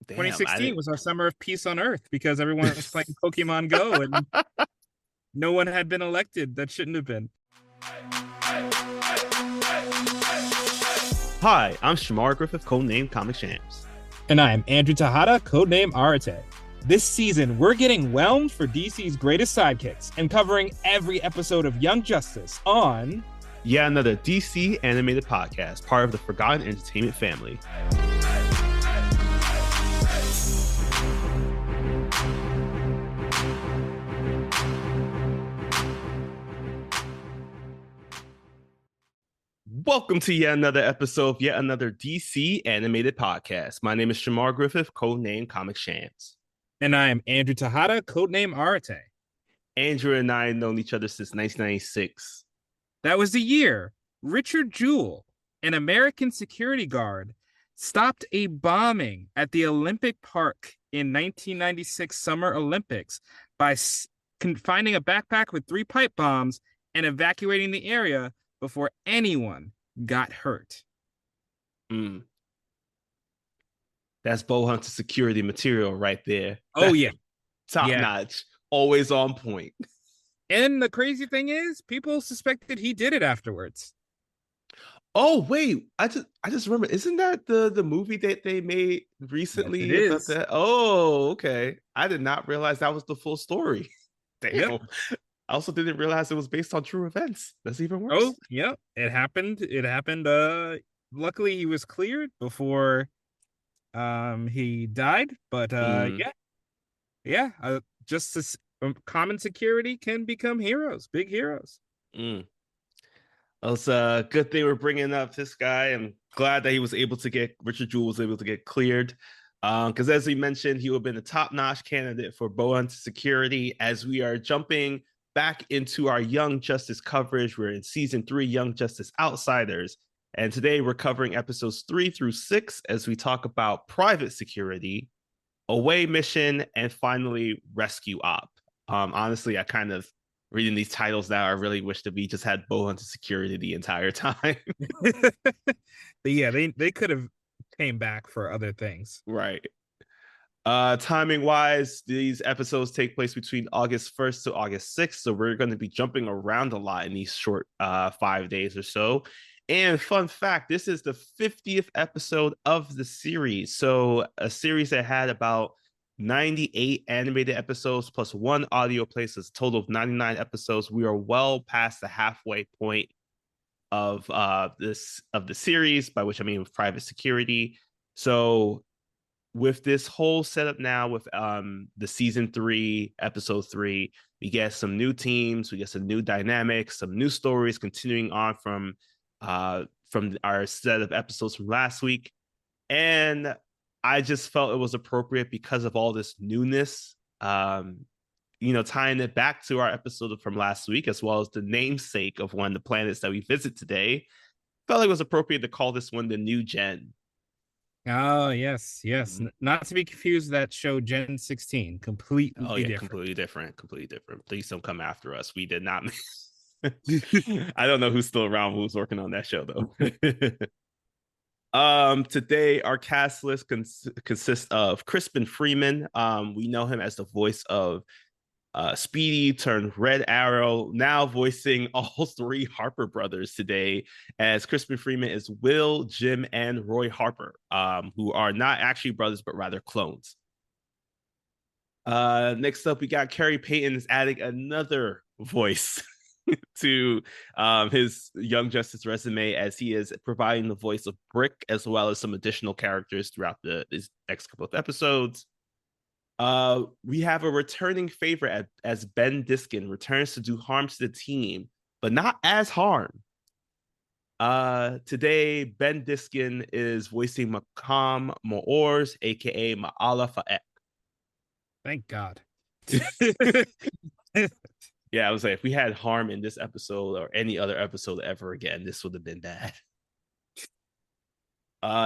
Damn, I 2016 didn't. was our summer of peace on Earth because everyone was playing Pokemon Go and no one had been elected that shouldn't have been. Hi, I'm Shamar Griffith, codenamed Comic Shams. And I am Andrew Tejada, codename Arate. This season, we're getting whelmed for DC's greatest sidekicks and covering every episode of Young Justice on Yet another DC animated podcast, part of the Forgotten Entertainment family. Welcome to yet another episode of yet another DC animated podcast. My name is Shamar Griffith, codenamed Comic Shams. And I am Andrew Tejada, codename Arate. Andrew and I have known each other since 1996. That was the year Richard Jewell, an American security guard, stopped a bombing at the Olympic Park in 1996 Summer Olympics by finding a backpack with 3 pipe bombs and evacuating the area before anyone got hurt. That's Bowhunter security material right there. Oh, yeah. Top notch. Always on point. And the crazy thing is, people suspected he did it afterwards. Oh, wait. I just remember, isn't that the movie that they made recently Yes, about that? Oh, okay. I did not realize that was the full story. Damn. Yep. I also didn't realize it was based on true events. That's even worse. Oh, yeah. It happened. Luckily he was cleared before he died, but just common security can become heroes, big heroes. It's a good thing we're bringing up this guy. I'm glad that Richard Jewell was able to get cleared. Because as we mentioned, he would have been a top-notch candidate for Bowhunter security. As we are jumping back into our Young Justice coverage, we're in season 3, Young Justice Outsiders. And today we're covering episodes 3 through 6 as we talk about Private Security, Away Mission, and finally Rescue Op. Honestly, I kind of reading these titles now, I really wish that we just had Bowhunter security the entire time. But yeah, they could have came back for other things. Right. Timing wise, these episodes take place between August 1st to August 6th. So we're going to be jumping around a lot in these short 5 days or so. And fun fact, this is the 50th episode of the series. So a series that had about 98 animated episodes plus 1 audio play, so it's a total of 99 episodes. We are well past the halfway point of the series, by which I mean with Private Security. So with this whole setup now with the season 3, episode 3, we get some new teams, we get some new dynamics, some new stories continuing on from our set of episodes from last week. And I just felt it was appropriate because of all this newness, tying it back to our episode from last week, as well as the namesake of one of the planets that we visit today. Felt like it was appropriate to call this one the New Gen. Oh, yes. Not to be confused with that show Gen 16. Completely different. Completely different. Please don't come after us. We did not. I don't know who's still around who's working on that show, though. Today our cast list consists of Crispin Freeman. We know him as the voice of Speedy turned Red Arrow, now voicing all 3 Harper brothers today, as Crispin Freeman is Will, Jim, and Roy Harper, who are not actually brothers but rather clones. Next up, we got Carrie Payton is adding another voice to his Young Justice resume, as he is providing the voice of Brick as well as some additional characters throughout this next couple of episodes. We have a returning favorite as Ben Diskin returns to do harm to the team, but not as harm. Today, Ben Diskin is voicing Makam Moors, aka Ma'ala Fa'ek. Thank God. Yeah, I was like, if we had harm in this episode or any other episode ever again, this would have been bad.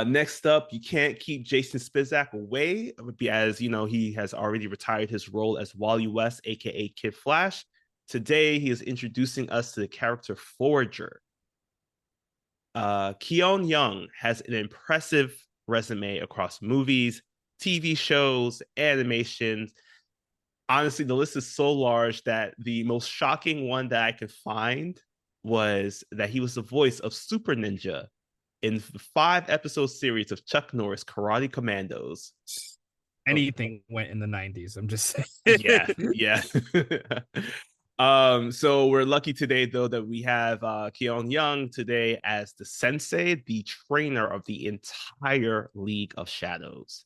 Next up, you can't keep Jason Spizak away, as he has already retired his role as Wally West, aka Kid Flash. Today, he is introducing us to the character Forager. Keone Young has an impressive resume across movies, TV shows, animations. Honestly, the list is so large that the most shocking one that I could find was that he was the voice of Super Ninja in the 5 episode series of Chuck Norris Karate Commandos. Anything went in the 90s. I'm just Yeah, saying. yeah. So we're lucky today though that we have Keon Young today as the sensei, the trainer of the entire League of Shadows.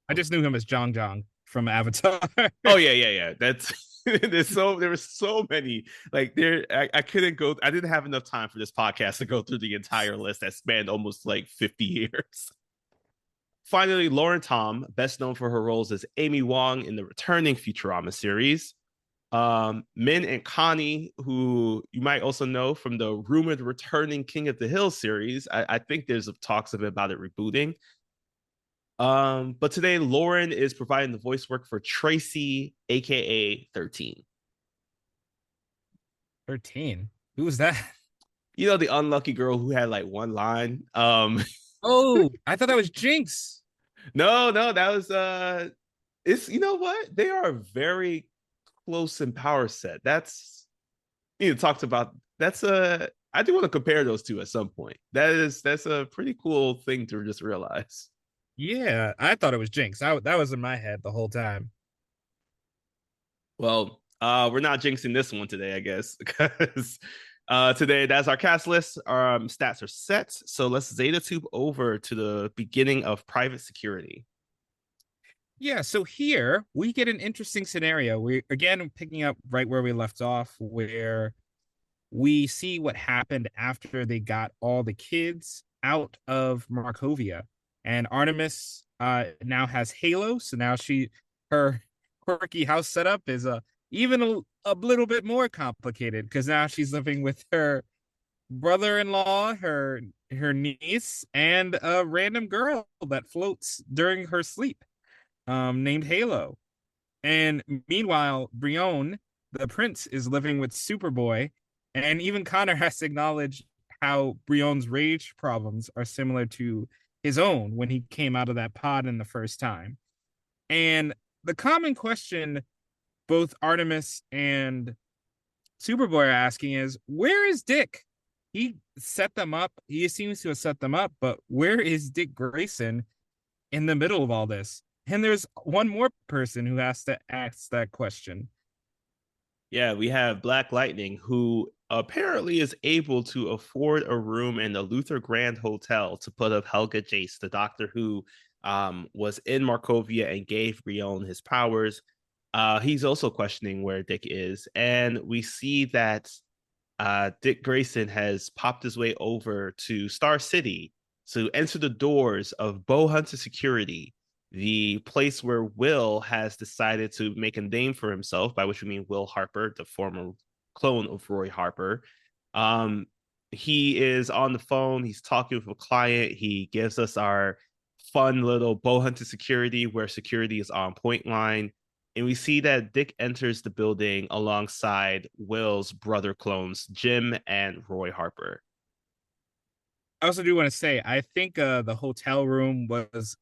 I just knew him as Jong Jong from Avatar. Oh yeah. That's there were so many. Like I couldn't go. I didn't have enough time for this podcast to go through the entire list that spanned almost like 50 years. Finally, Lauren Tom, best known for her roles as Amy Wong in the returning Futurama series. Min and Connie, who you might also know from the rumored returning King of the Hill series. I think there's talks of it about it rebooting. But today Lauren is providing the voice work for Tracy, aka 13. 13. Who was that? You know, the unlucky girl who had like one line. Oh, I thought that was Jinx. No, that was it's you know what? They are very close in power set. That's you know, talked about that's a I do want to compare those two at some point. That's a pretty cool thing to just realize. Yeah, I thought it was Jinx. That was in my head the whole time. Well, we're not jinxing this one today, I guess, because today that's our cast list. Our stats are set, so let's Zeta tube over to the beginning of Private Security. Yeah, so here we get an interesting scenario. We again picking up right where we left off, where we see what happened after they got all the kids out of Markovia. And Artemis now has Halo, so now her quirky house setup is even a little bit more complicated because now she's living with her brother-in-law, her niece, and a random girl that floats during her sleep, named Halo. And meanwhile, Brion, the prince, is living with Superboy, and even Connor has to acknowledge how Brion's rage problems are similar to his own when he came out of that pod in the first time. And the common question both Artemis and Superboy are asking is, where is Dick? He set them up. He seems to have set them up, but where is Dick Grayson in the middle of all this? And there's one more person who has to ask that question. Yeah, we have Black Lightning, who apparently is able to afford a room in the Luther Grand Hotel to put up Helga Jace, the doctor who was in Markovia and gave Brion his powers. He's also questioning where Dick is, and we see that Dick Grayson has popped his way over to Star City to enter the doors of Bow Hunter Security, the place where Will has decided to make a name for himself, by which we mean Will Harper, the former clone of Roy Harper. He is on the phone. He's talking with a client. He gives us our fun little Bow Hunter Security, where security is on point line. And we see that Dick enters the building alongside Will's brother clones, Jim and Roy Harper. I also do want to say, I think the hotel room was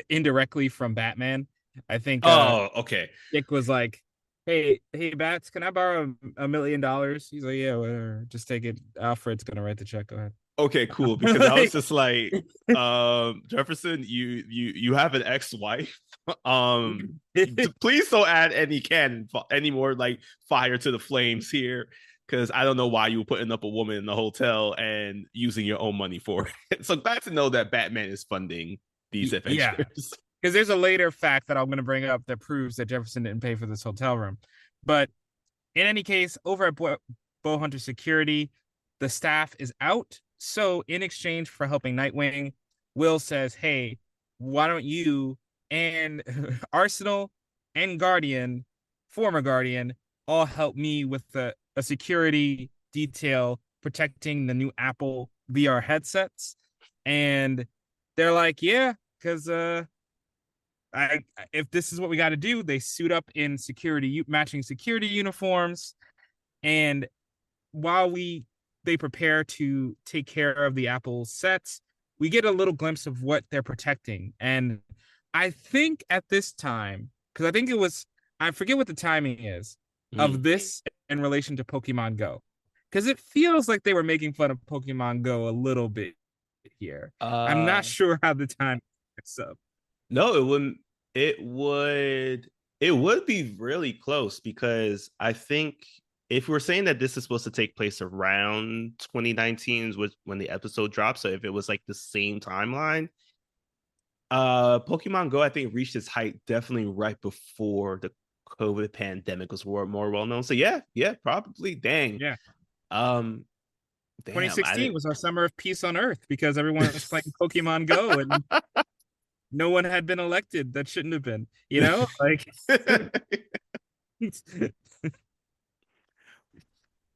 indirectly from Batman. I think Okay. Dick was like, hey, Bats, can I borrow $1 million? He's like, yeah, whatever. Just take it. Alfred's gonna write the check. Go ahead. Okay, cool. Because I was just like, Jefferson, you have an ex-wife. Please don't add any more like fire to the flames here. Because I don't know why you were putting up a woman in the hotel and using your own money for it. So glad to know that Batman is funding these adventures. Yeah. Because there's a later fact that I'm going to bring up that proves that Jefferson didn't pay for this hotel room. But in any case, over at Bow Hunter Security, the staff is out. So in exchange for helping Nightwing, Will says, hey, why don't you and Arsenal and Guardian, former Guardian, all help me with a security detail protecting the new Apple VR headsets? And they're like, yeah, because if this is what we got to do, they suit up in matching security uniforms, and while they prepare to take care of the Apple sets, we get a little glimpse of what they're protecting. And I think at this time, because I think it was, I forget what the timing is Mm. of this in relation to Pokemon Go. Because it feels like they were making fun of Pokemon Go a little bit here. I'm Uh, not sure how the time is up. no, it wouldn't. It would. It would be really close because I think if we're saying that this is supposed to take place around 2019, which when the episode dropped, so if it was like the same timeline, Pokemon Go I think reached its height definitely right before the COVID pandemic was more well known. So yeah, yeah, probably. Dang. Yeah. Um, damn, I 2016 didn't. was our summer of peace on Earth because everyone was playing Pokemon Go and no one had been elected that shouldn't have been, you know? Like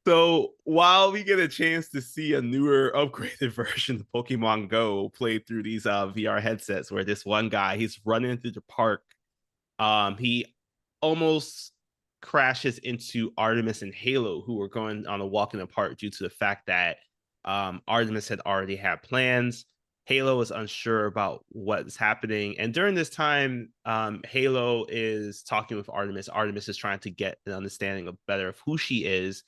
So while we get a chance to see a newer, upgraded version of Pokemon Go played through these VR headsets, where this one guy he's running through the park, he almost crashes into Artemis and Halo, who were going on a walk in the park due to the fact that Artemis had already had plans. Halo is unsure about what's happening, and during this time, Halo is talking with Artemis. Artemis is trying to get an understanding of better of who she is,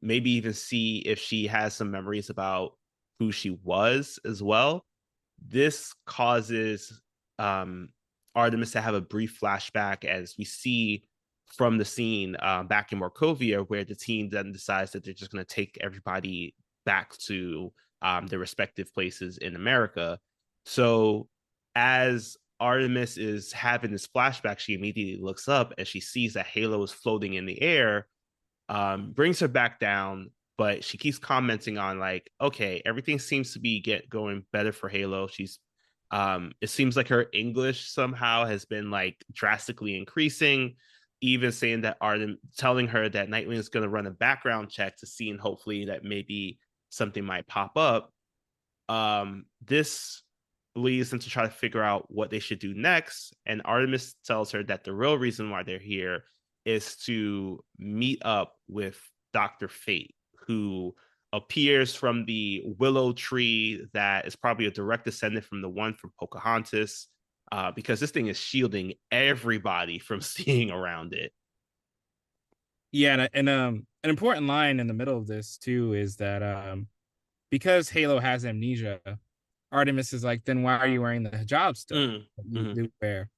maybe even see if she has some memories about who she was as well. This causes um, Artemis to have a brief flashback as we see from the scene back in Markovia, where the team then decides that they're just going to take everybody back to their respective places in America. So as Artemis is having this flashback, she immediately looks up and she sees that Halo is floating in the air, brings her back down, but she keeps commenting on like, okay, everything seems to be going better for Halo. She's it seems like her English somehow has been like drastically increasing, even saying that Artem telling her that Nightwing is going to run a background check to see and hopefully that maybe something might pop up. This leads them to try to figure out what they should do next. And Artemis tells her that the real reason why they're here is to meet up with Dr. Fate, who appears from the willow tree that is probably a direct descendant from the one from Pocahontas, because this thing is shielding everybody from seeing around it. yeah, an important line in the middle of this too is that because Halo has amnesia, Artemis is like, then why are you wearing the hijab still? Mm, You mm-hmm. do wear.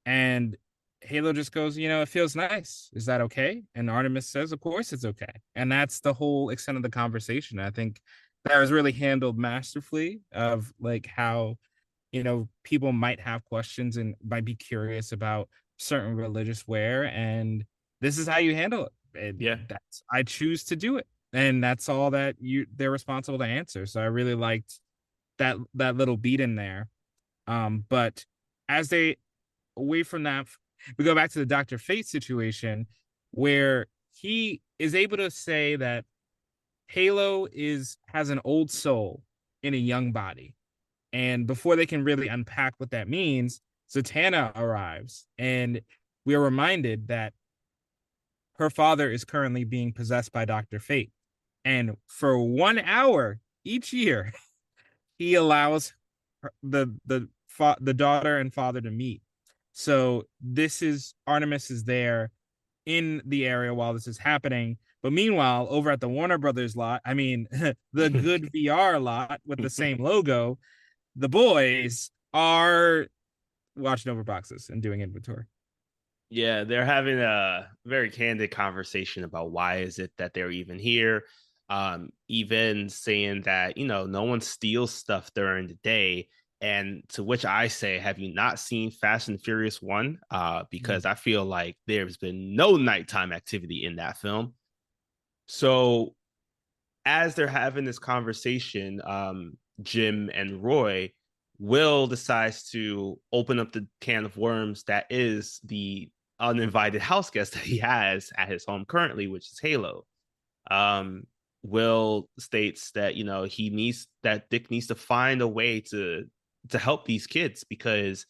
And Halo just goes, it feels nice. Is that okay? And Artemis says, of course it's okay. And that's the whole extent of the conversation. I think that was really handled masterfully of like how, people might have questions and might be curious about certain religious wear. And this is how you handle it. And Yeah. that's, I choose to do it. And that's all that they're responsible to answer. So I really liked that little beat in there. But as they away from that, we go back to the Dr. Fate situation where he is able to say that Halo has an old soul in a young body. And before they can really unpack what that means, Zatanna arrives. And we are reminded that her father is currently being possessed by Dr. Fate. And for 1 hour each year, he allows the daughter and father to meet. So this is Artemis is there in the area while this is happening. But meanwhile, over at the Warner Brothers lot, I mean, the good VR lot with the same logo, the boys are watching over boxes and doing inventory. Yeah, they're having a very candid conversation about why is it that they're even here. Even saying that, no one steals stuff during the day. And to which I say, have you not seen Fast and Furious 1? Because I feel like there's been no nighttime activity in that film. So as they're having this conversation, Jim and Roy, Will decides to open up the can of worms that is the uninvited house guest that he has at his home currently, which is Halo. Um, Will states that Dick needs to find a way to help these kids because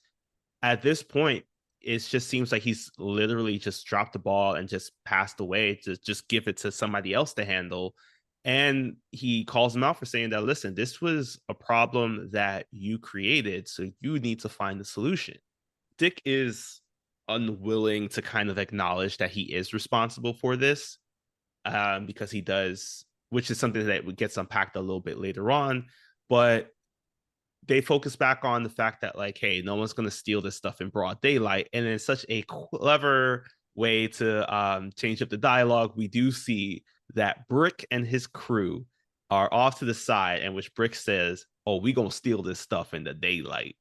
at this point it just seems like he's literally just dropped the ball and just passed away to just give it to somebody else to handle. And he calls him out for saying that, listen, this was a problem that you created, so you need to find the solution. Dick is unwilling to kind of acknowledge that he is responsible for this, because he does, which is something that gets unpacked a little bit later on. But they focus back on the fact that, like, hey, no one's going to steal this stuff in broad daylight. And in such a clever way to change up the dialogue, we do see that Brick and his crew are off to the side, in which Brick says, oh, we gonna steal this stuff in the daylight.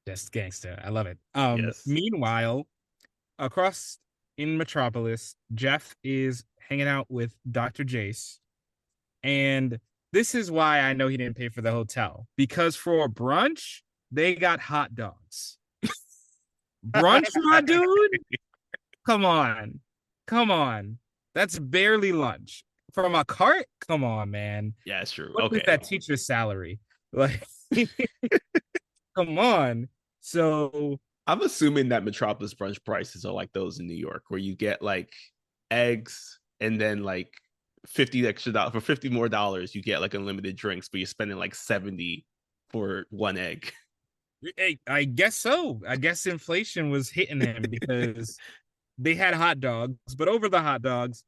Just gangster. I love it. Yes. Meanwhile, across in Metropolis, Jeff is hanging out with Dr. Jace. And this is why I know he didn't pay for the hotel. Because for brunch, they got hot dogs. Brunch, my dude? Come on. Come on. That's barely lunch. From a cart? Come on, man. Yeah, it's true. What is Okay. that teacher's salary? Like, come on. So I'm assuming that Metropolis brunch prices are like those in New York, where you get like eggs and then like 50 extra dollars for 50 more dollars, you get like unlimited drinks, but you're spending like 70 for one egg. hey, I guess so. I guess inflation was hitting him because they had hot dogs, but over the hot dogs,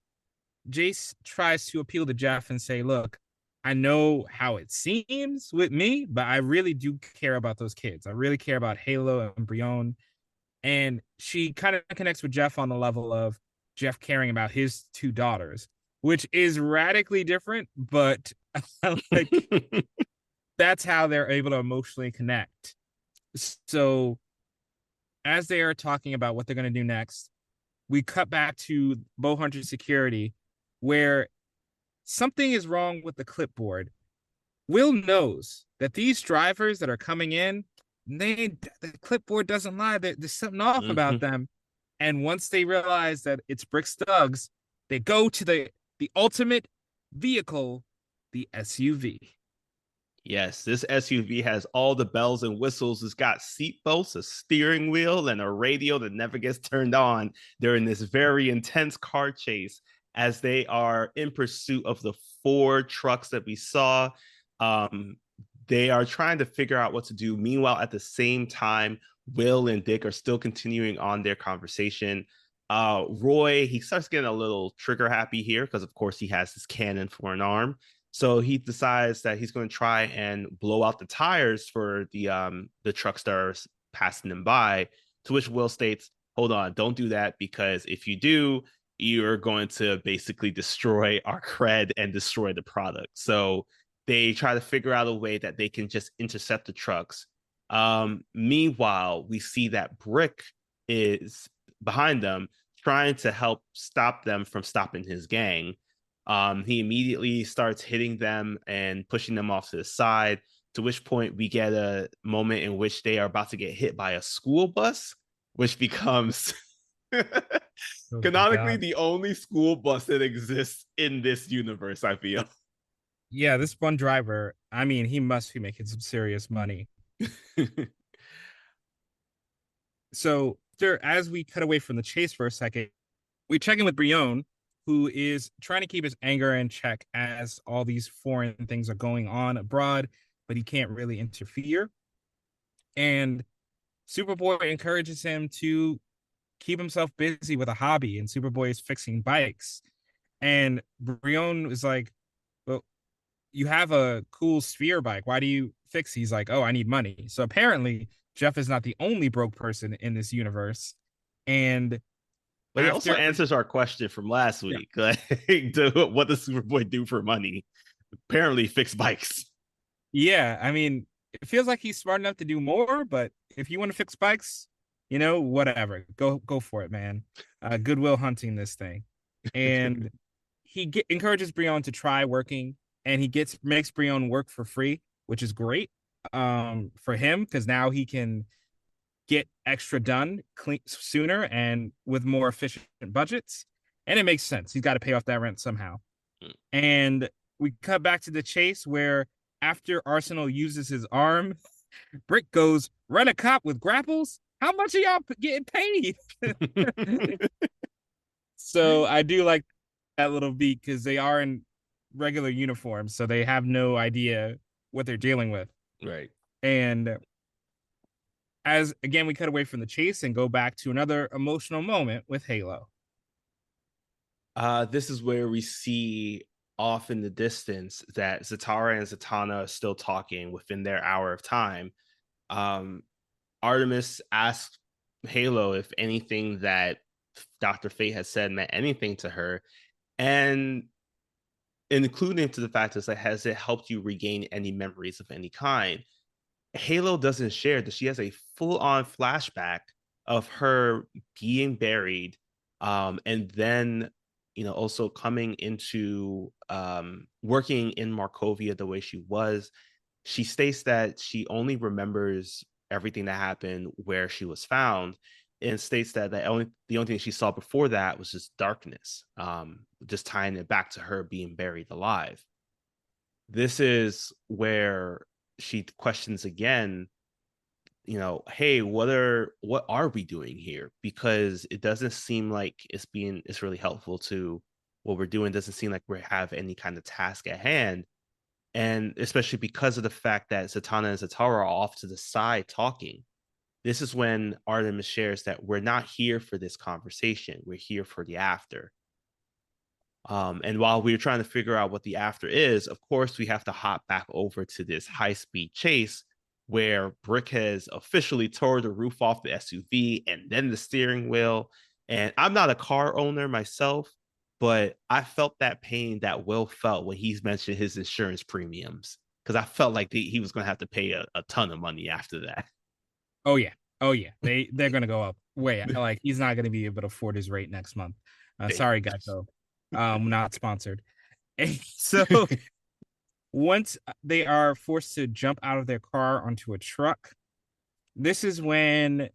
Jace tries to appeal to Jeff and say, look, I know how it seems with me, but I really do care about those kids. I really care about Halo and Brion. And she kind of connects with Jeff on the level of Jeff caring about his two daughters, which is radically different, but like that's how they're able to emotionally connect. So as they are talking about what they're going to do next, we cut back to Bowhunter Security, where something is wrong with the clipboard. Will knows that these drivers that are coming in, the clipboard doesn't lie. There's something off about them. And once they realize that it's Brick Stugs, they go to the ultimate vehicle, the SUV. Yes, this SUV has all the bells and whistles. It's got seat belts, a steering wheel, and a radio that never gets turned on. They're in this very intense car chase as they are in pursuit of the four trucks that we saw. They are trying to figure out what to do. Meanwhile, at the same time, Will and Dick are still continuing on their conversation. Roy, he starts getting a little trigger happy here because, of course, he has this cannon for an arm. So he decides that he's going to try and blow out the tires for the trucks that are passing them by. To which Will states, "Hold on, don't do that, because if you do, you're going to basically destroy our cred and destroy the product." So they try to figure out a way that they can just intercept the trucks. Meanwhile, we see that Brick is behind them, trying to help stop them from stopping his gang. He immediately starts hitting them and pushing them off to the side, to which point we get a moment in which they are about to get hit by a school bus, which becomes canonically the only school bus that exists in this universe, I feel. Yeah, this one driver, I mean, he must be making some serious money. So, as we cut away from the chase for a second, we check in with Brion, who is trying to keep his anger in check as all these foreign things are going on abroad, but he can't really interfere. And Superboy encourages him to keep himself busy with a hobby, and Superboy is fixing bikes. And Brion is like, well, you have a cool sphere bike. Why do you fix? He's like, oh, I need money. So apparently Jeff is not the only broke person in this universe. And but it also answers our question from last week. Yeah. Like, what does Superboy do for money? Apparently fix bikes. Yeah, I mean, it feels like he's smart enough to do more, but if you want to fix bikes, you know, whatever. Go for it, man. Goodwill Hunting this thing. And he encourages Brion to try working, and he makes Brion work for free, which is great for him, because now he can get extra done sooner and with more efficient budgets. And it makes sense. He's got to pay off that rent somehow. And we cut back to the chase where after Arsenal uses his arm, Brick goes, run a cop with grapples? How much are y'all getting paid? So I do like that little beat because they are in regular uniforms, so they have no idea what they're dealing with. Right. And as again we cut away from the chase and go back to another emotional moment with Halo. This is where we see off in the distance that Zatara and Zatanna are still talking within their hour of time. Um, Artemis asks Halo if anything that Dr. Fate has said meant anything to her, and including to the fact is like, has it helped you regain any memories of any kind? Halo doesn't share that she has a full-on flashback of her being buried, and then also coming into working in Markovia the way she was. She states that she only remembers everything that happened where she was found, and states that the only thing she saw before that was just darkness, just tying it back to her being buried alive. This is where she questions again, hey, what are we doing here? Because it doesn't seem like it's really helpful to what we're doing. It doesn't seem like we have any kind of task at hand. And especially because of the fact that Zatanna and Zatara are off to the side talking. This is when Artemis shares that we're not here for this conversation. We're here for the after. And while we're trying to figure out what the after is, of course, we have to hop back over to this high speed chase where Brick has officially tore the roof off the SUV and then the steering wheel. And I'm not a car owner myself, but I felt that pain that Will felt when he's mentioned his insurance premiums because I felt like he was going to have to pay a ton of money after that. Oh yeah, oh yeah, they're gonna go up way. Like he's not gonna be able to afford his rate next month. Sorry, Thanks. Geico, not sponsored. And so once they are forced to jump out of their car onto a truck, this is when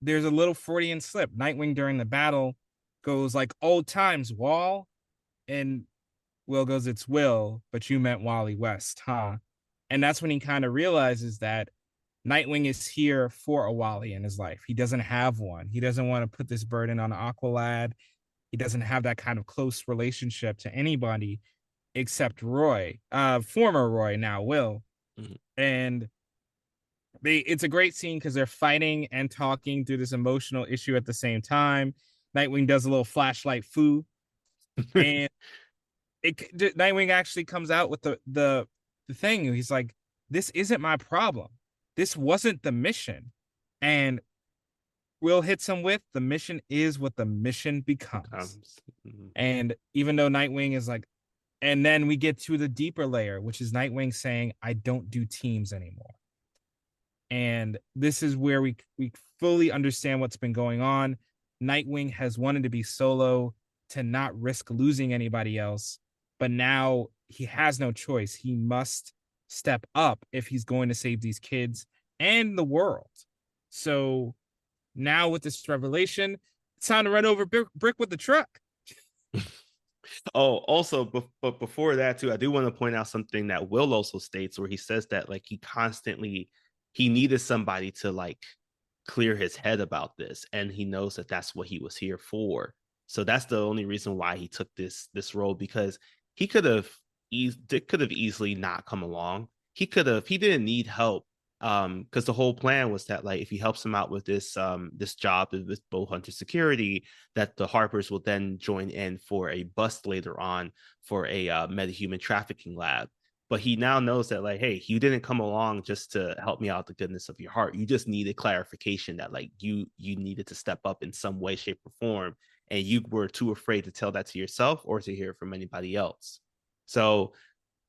there's a little Freudian slip. Nightwing during the battle goes like old times, Wall, and Will goes, it's Will, but you meant Wally West, huh? And that's when he kind of realizes that Nightwing is here for a Wally in his life. He doesn't have one. He doesn't want to put this burden on Aqualad. He doesn't have that kind of close relationship to anybody except Roy, former Roy, now Will. Mhm. And it's a great scene because they're fighting and talking through this emotional issue at the same time. Nightwing does a little flashlight foo, and Nightwing actually comes out with the thing. He's like, "This isn't my problem. This wasn't the mission." And Will hits him with the mission is what the mission becomes. Mhm. And even though Nightwing is like, and then we get to the deeper layer, which is Nightwing saying, "I don't do teams anymore." And this is where we fully understand what's been going on. Nightwing has wanted to be solo to not risk losing anybody else, but now he has no choice. He must step up if he's going to save these kids and the world. So now with this revelation, it's time to run over Brick with the truck. Oh, also, but before that too, I do want to point out something that Will also states, where he says that like he needed somebody to like clear his head about this, and he knows that that's what he was here for. So that's the only reason why he took this role, because he could have easily not come along. He didn't need help, because the whole plan was that like if he helps him out with this job with Bowhunter Security, that the Harpers will then join in for a bust later on for a metahuman trafficking lab. But he now knows that like, hey, you didn't come along just to help me out the goodness of your heart. You just needed clarification that like you needed to step up in some way, shape, or form, and you were too afraid to tell that to yourself or to hear from anybody else. So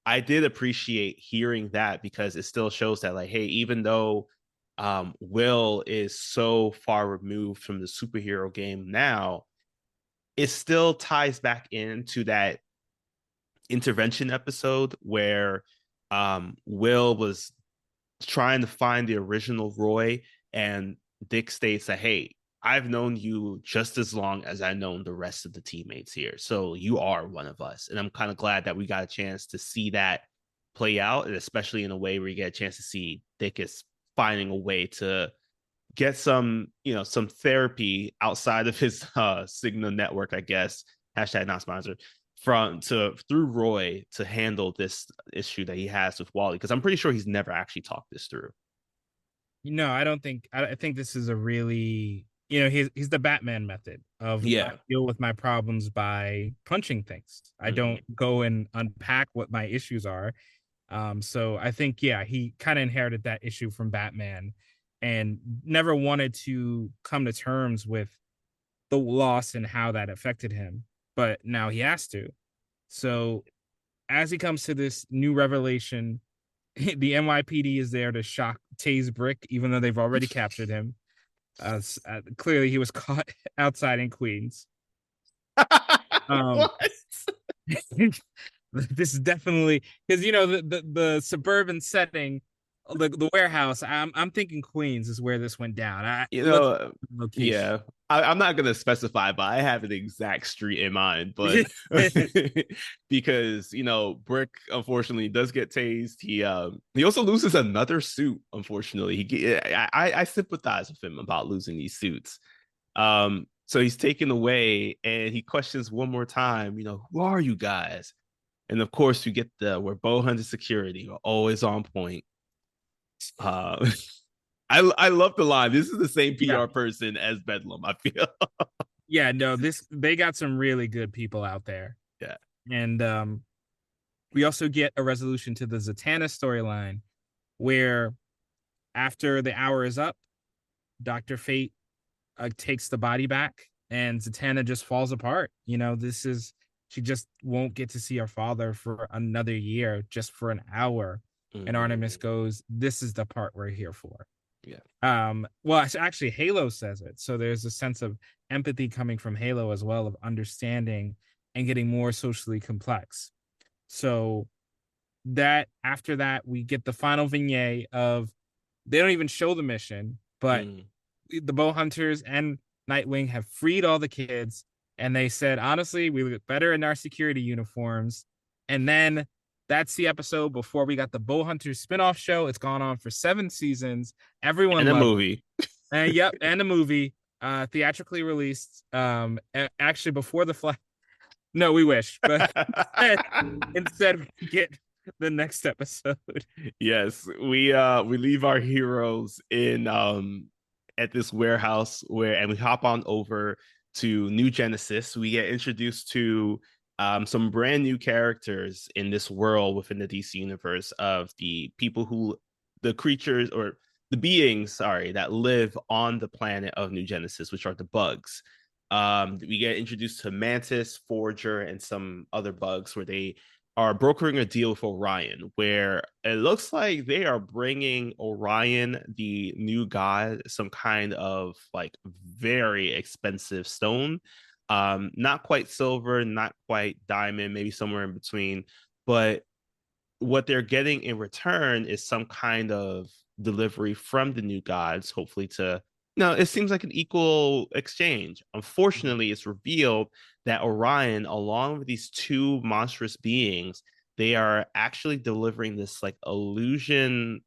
I did appreciate hearing that, because it still shows that like, hey, even though Will is so far removed from the superhero game now, it still ties back into that intervention episode where Will was trying to find the original Roy, and Dick states that, hey, I've known you just as long as I've known the rest of the teammates here. So you are one of us. And I'm kind of glad that we got a chance to see that play out, and especially in a way where you get a chance to see Dick is finding a way to get some therapy outside of his Signal network, I guess. Hashtag not sponsored, through Roy to handle this issue that he has with Wally, because I'm pretty sure he's never actually talked this through. No, I don't think. I think this is a really, he's the Batman method of I Yeah. deal with my problems by punching things. I don't Mhm. go and unpack what my issues are. So I think, yeah, he kind of inherited that issue from Batman and never wanted to come to terms with the loss and how that affected him. But now he has to. So as he comes to this new revelation, the NYPD is there to shock Tase Brick, even though they've already captured him. Clearly, he was caught outside in Queens. Um, What? this is definitely because the suburban setting, the warehouse. I'm thinking Queens is where this went down. You Let's know, location. yeah. I'm not gonna specify, but I have an exact street in mind. But because Brick unfortunately does get tased. He also loses another suit. Unfortunately, I sympathize with him about losing these suits. So he's taken away, and he questions one more time. Who are you guys? And of course, you get we're bow hunter security. We're always on point. Uh, I love the line. This is the same Yeah, PR person as Bedlam. I feel. yeah. No, this they got some really good people out there, Yeah. and we also get a resolution to the Zatanna storyline where after the hour is up, Dr. Fate takes the body back and Zatanna just falls apart. She just won't get to see her father for another year, just for an hour. And Artemis Mhm. goes, "This is the part we're here for." Yeah. Well, actually, Halo says it. So there's a sense of empathy coming from Halo as well, of understanding and getting more socially complex. So that after that, we get the final vignette of they don't even show the mission, but Mhm. the bow hunters and Nightwing have freed all the kids, and they said, honestly, we look better in our security uniforms. And then that's the episode before we got the bow hunters spinoff show. It's gone on for 7 seasons. And Everyone a loved movie. it. And yep, and a movie, theatrically released. Actually before the flash. No, we wish, but instead we get the next episode. Yes, we leave our heroes in at this warehouse and we hop on over to New Genesis. We get introduced to some brand new characters in this world within the DC universe of the creatures or the beings, sorry, that live on the planet of New Genesis, which are the bugs. We get introduced to Mantis, Forger, and some other bugs where they are brokering a deal with Orion, where it looks like they are bringing Orion, the new god, some kind of like very expensive stone. Not quite silver, not quite diamond, maybe somewhere in between. But what they're getting in return is some kind of delivery from the new gods, hopefully to no, it seems like an equal exchange. Unfortunately, it's revealed that Orion, along with these two monstrous beings, they are actually delivering this like illusion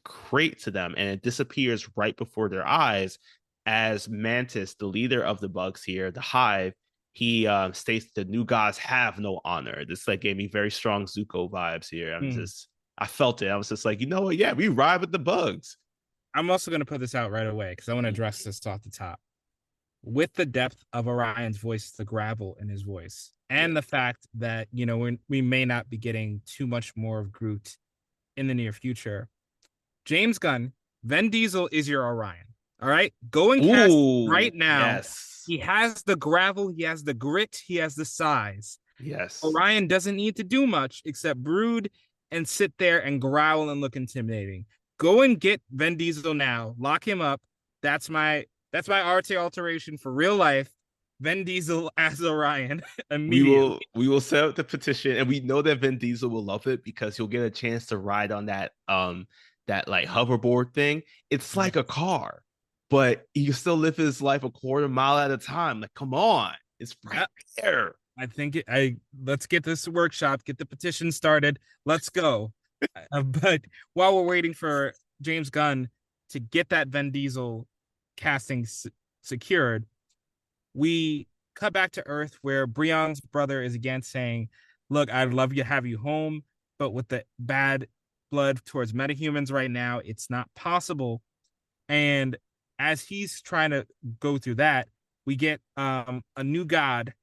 crate to them, and it disappears right before their eyes as Mantis, the leader of the bugs here, the hive, he states the new gods have no honor. This like gave me very strong Zuko vibes here. Hmm. I felt it. I was just like, you know what? Yeah, we ride with the bugs. I'm also going to put this out right away because I want to address this off the top. With the depth of Orion's voice, the gravel in his voice, Yeah. and the fact that, we may not be getting too much more of Groot in the near future, James Gunn, Vin Diesel is your Orion. All right. Go and cast Ooh, right now. yes. He has the gravel, he has the grit, he has the size. Yes. Orion doesn't need to do much except brood and sit there and growl and look intimidating. Go and get Vin Diesel now. Lock him up. That's my RT alteration for real life. Vin Diesel as Orion We immediately. will we will set up the petition, and we know that Vin Diesel will love it because he'll get a chance to ride on that like hoverboard thing. It's like a car, but he can still live his life a quarter mile at a time. Like, come on, it's right Yeah, there. I think let's get this workshop, get the petition started. Let's go. But while we're waiting for James Gunn to get that Vin Diesel casting secured, we cut back to Earth where Brian's brother is again saying, "Look, I'd love to have you home, but with the bad blood towards metahumans right now. It's not possible. And as he's trying to go through that, we get a new god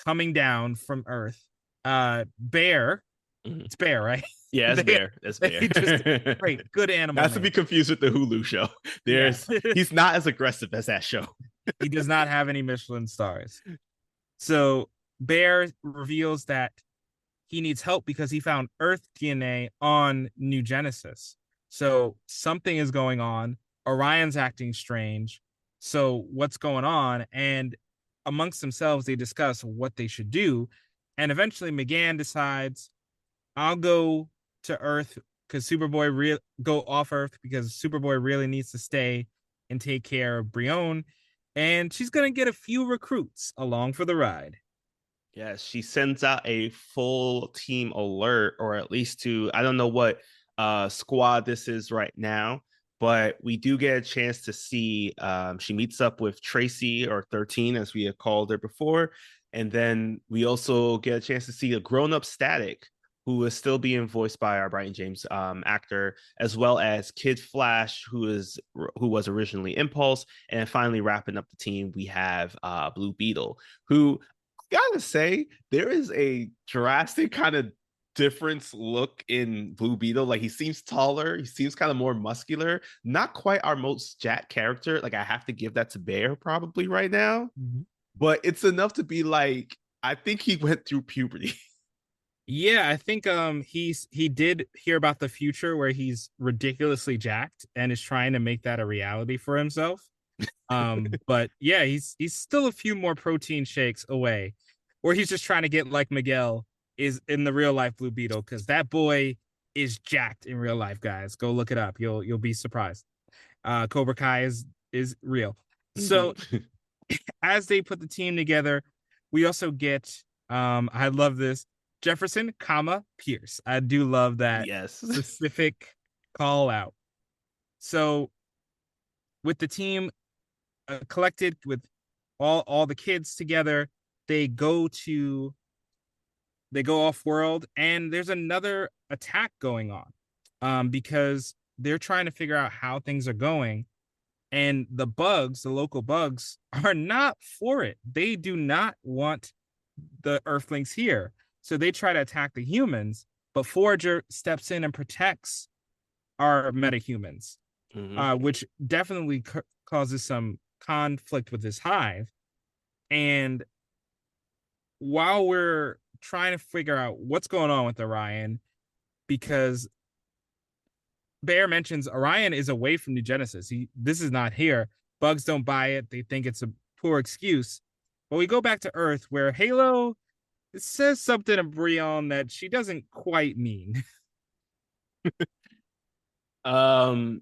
coming down from Earth. Bear. Mhm. It's Bear, right? Yeah, it's they Bear. It's they Bear. just great, good animal Not to be name. confused with the Hulu show. Yeah. He's not as aggressive as that show. He does not have any Michelin stars. So Bear reveals that he needs help because he found Earth DNA on New Genesis. So something is going on. Orion's acting strange. So what's going on? And amongst themselves, they discuss what they should do. And eventually, McGann decides, I'll go to Earth because go off Earth because Superboy really needs to stay and take care of Brion. And she's gonna get a few recruits along for the ride. Yes, she sends out a full team alert, or at least to, I don't know what squad this is right now, but we do get a chance to see she meets up with Tracy, or 13 as we have called her before. And then we also get a chance to see a grown-up Static, who is still being voiced by our Brian James actor, as well as Kid Flash, who was originally Impulse. And finally wrapping up the team, we have Blue Beetle, who, gotta say, there is a drastic kind of difference look in Blue Beetle. Like, he seems taller, he seems kind of more muscular, not quite our most Jack character. Like, I have to give that to Bear probably right now, Mm-hmm. but it's enough to be like, I think he went through puberty. Yeah, I think he did hear about the future where he's ridiculously jacked and is trying to make that a reality for himself. But yeah, he's still a few more protein shakes away, or he's just trying to get like Miguel is in the real life Blue Beetle, because that boy is jacked in real life, guys. Go look it up. You'll be surprised. Cobra Kai is real. So Mhm. as they put the team together, we also get I love this, Jefferson, comma Pierce. I do love that Yes. specific call out. So with the team collected with all the kids together, they go to they go off world, and there's another attack going on because they're trying to figure out how things are going, and the local bugs are not for it. They do not want the earthlings here, so they try to attack the humans, but Forager steps in and protects our metahumans, Mhm. which definitely causes some conflict with this hive. And while we're trying to figure out what's going on with Orion, because Bear mentions Orion is away from New Genesis. This is not here. Bugs don't buy it. They think it's a poor excuse. But we go back to Earth, where Halo says something to Brion that she doesn't quite mean. Um,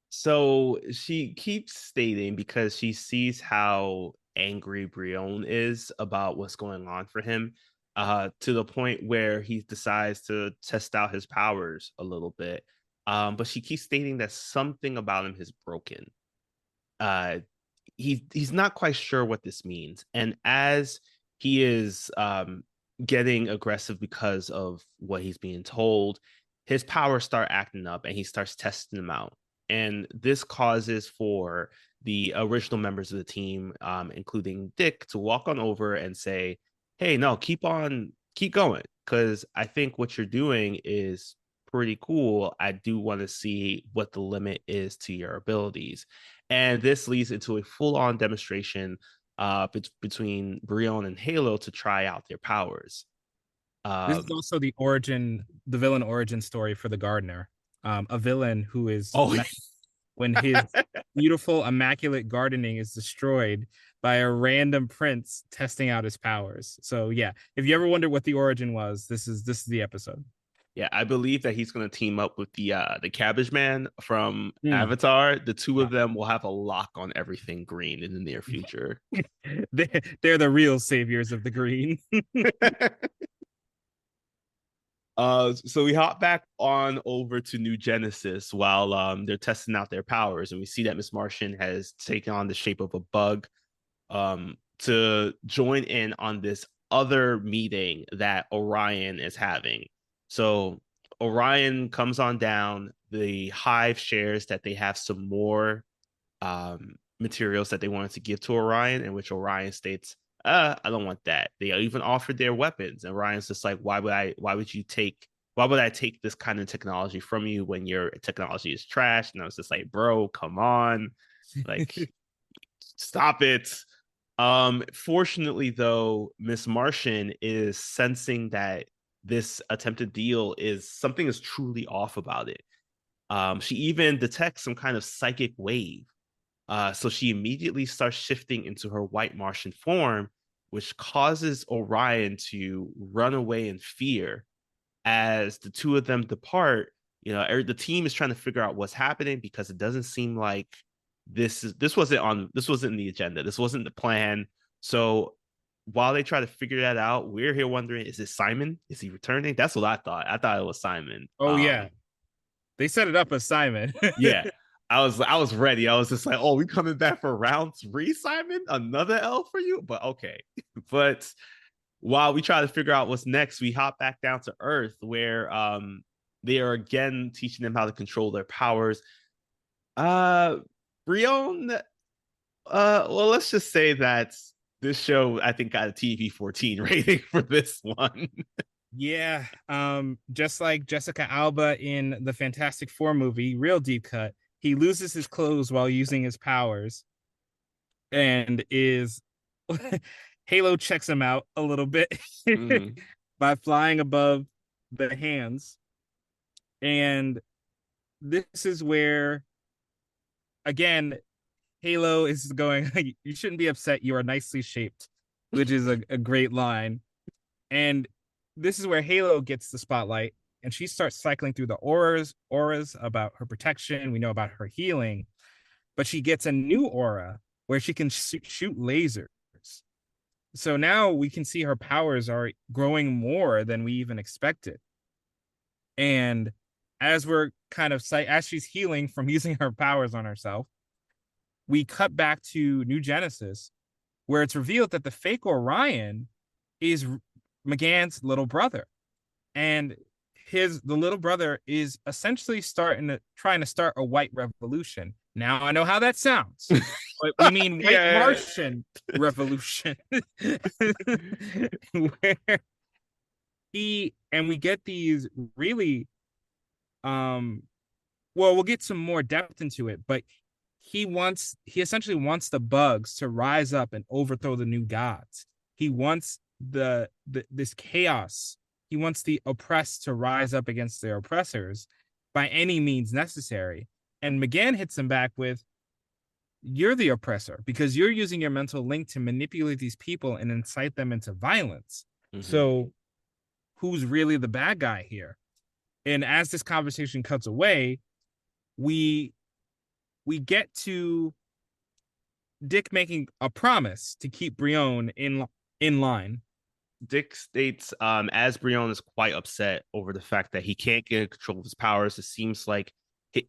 so she keeps stating, because she sees how angry Brion is about what's going on for him, to the point where he decides to test out his powers a little bit. But she keeps stating that something about him is broken. Uh, he's not quite sure what this means, and as he is getting aggressive because of what he's being told, his powers start acting up, and he starts testing them out. And this causes for the original members of the team, including Dick, to walk on over and say, "Hey, no, keep going, because I think what you're doing is pretty cool. I do want to see what the limit is to your abilities." And this leads into a full-on demonstration between Brion and Halo to try out their powers. This is Um, also the villain origin story for the Gardener, a villain who is oh, when his beautiful, immaculate gardening is destroyed by a random prince testing out his powers. So yeah, if you ever wonder what the origin was, this is the episode. yeah, I believe that he's going to team up with the Cabbage Man from Mm, Avatar. The two yeah. of them will have a lock on everything green in the near future. They're the real saviors of the green. So we hop back on over to New Genesis while they're testing out their powers, and we see that Miss Martian has taken on the shape of a bug to join in on this other meeting that Orion is having. So Orion comes on down. The Hive shares that they have some more materials that they wanted to give to Orion, in which Orion states, I don't want that. They even offered their weapons, and Orion's just like, why would I take this kind of technology from you when your technology is trash? And I was just like, bro, come on, like, stop it. Fortunately, though, Miss Martian is sensing that this attempted deal is something is truly off about it. She even detects some kind of psychic wave. So she immediately starts shifting into her white Martian form, which causes Orion to run away in fear. As the two of them depart, the team is trying to figure out what's happening because it doesn't seem like this wasn't in the agenda. This wasn't the plan. So while they try to figure that out, we're here wondering, is it Simon? Is he returning? That's what I thought. I thought it was Simon. Oh yeah, they set it up as Simon. Yeah. I was ready. I was just like, oh, we coming back for round 3, Simon? Another L for you? But okay. But while we try to figure out what's next, we hop back down to Earth where they are again teaching them how to control their powers. Brion, well, let's just say that this show, I think, got a TV-14 rating for this one. Yeah, just like Jessica Alba in the Fantastic Four movie, Real Deep Cut, he loses his clothes while using his powers, and is Halo checks him out a little bit Mhm. by flying above the hands, and this is where, again, Halo is going, you shouldn't be upset, you are nicely shaped, which is a great line. And this is where Halo gets the spotlight, and she starts cycling through the auras about her protection. We know about her healing, but she gets a new aura where she can shoot lasers. So now we can see her powers are growing more than we even expected. And as we're as she's healing from using her powers on herself, we cut back to New Genesis, where it's revealed that the fake Orion is M'gann's little brother. And the little brother is essentially trying to start a white revolution. Now I know how that sounds, but we mean white Yeah. Martian revolution. Where we get these really we'll get some more depth into it, but he essentially wants the bugs to rise up and overthrow the new gods. He wants this chaos. He wants the oppressed to rise up against their oppressors by any means necessary. And M'gann hits him back with, you're the oppressor because you're using your mental link to manipulate these people and incite them into violence. Mhm. So who's really the bad guy here? And as this conversation cuts away, we get to Dick making a promise to keep Brion in line. Dick states, as Brion is quite upset over the fact that he can't get control of his powers. It seems like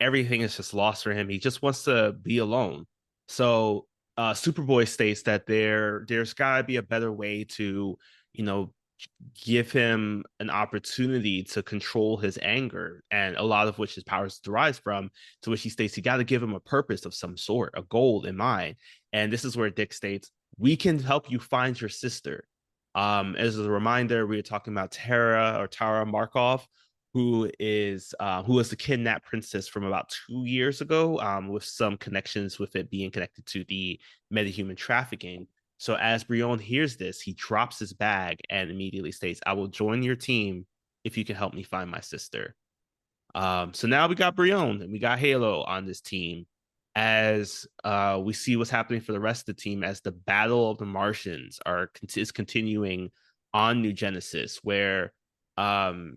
everything is just lost for him. He just wants to be alone. So Superboy states that there's got to be a better way to, give him an opportunity to control his anger, and a lot of which his powers derives from, to which he states you got to give him a purpose of some sort, a goal in mind. And this is where Dick states, we can help you find your sister. As a reminder, we were talking about Tara Markov, who was the kidnapped princess from about 2 years ago, with some connections with it being connected to the metahuman trafficking. So as Brion hears this, he drops his bag and immediately states, I will join your team if you can help me find my sister. So now we got Brion and we got Halo on this team, as we see what's happening for the rest of the team as the Battle of the Martians is continuing on New Genesis, where in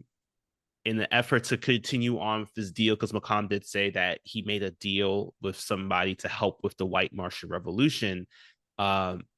the effort to continue on with this deal, because M'Comm did say that he made a deal with somebody to help with the White Martian Revolution,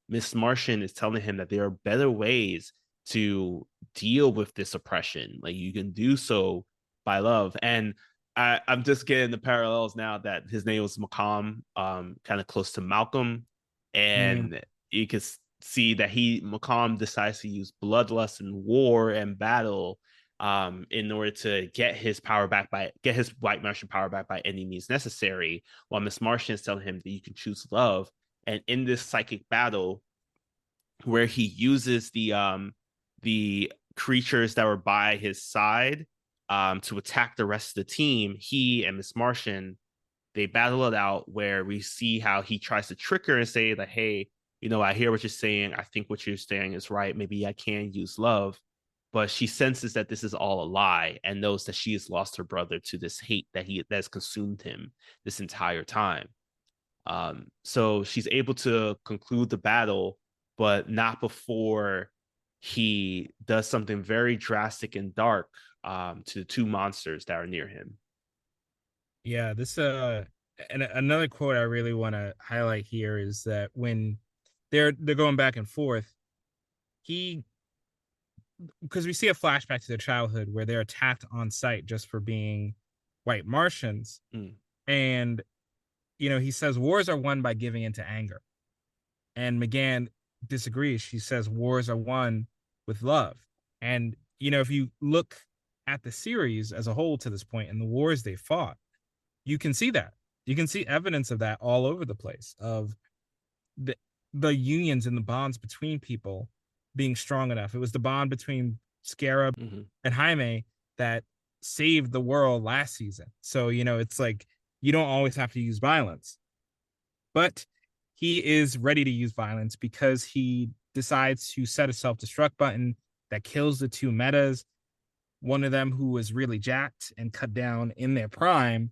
Miss Martian is telling him that there are better ways to deal with this oppression. Like, you can do so by love. And I'm just getting the parallels now that his name was M'Comm, kind of close to Malcolm. And you can see that M'Comm decides to use bloodlust and war and battle in order to get his White Martian power back by any means necessary, while Miss Martian is telling him that you can choose love. And in this psychic battle, where he uses the creatures that were by his side to attack the rest of the team, he and Miss Martian, they battle it out, where we see how he tries to trick her and say that, hey, I hear what you're saying. I think what you're saying is right. Maybe I can use love. But she senses that this is all a lie and knows that she has lost her brother to this hate that's consumed him this entire time. So she's able to conclude the battle, but not before he does something very drastic and dark to the two monsters that are near him. Yeah, this and another quote I really want to highlight here is that when they're going back and forth, he because we see a flashback to their childhood where they're attacked on sight just for being white Martians. Mm. And he says wars are won by giving into anger. And M'gann disagrees. She says wars are won with love. And if you look at the series as a whole to this point and the wars they fought, you can see that. You can see evidence of that all over the place, of the unions and the bonds between people being strong enough. It was the bond between Scarab and Jaime that saved the world last season. So, it's like you don't always have to use violence. But he is ready to use violence because he decides to set a self-destruct button that kills the two metas, one of them who was really jacked and cut down in their prime.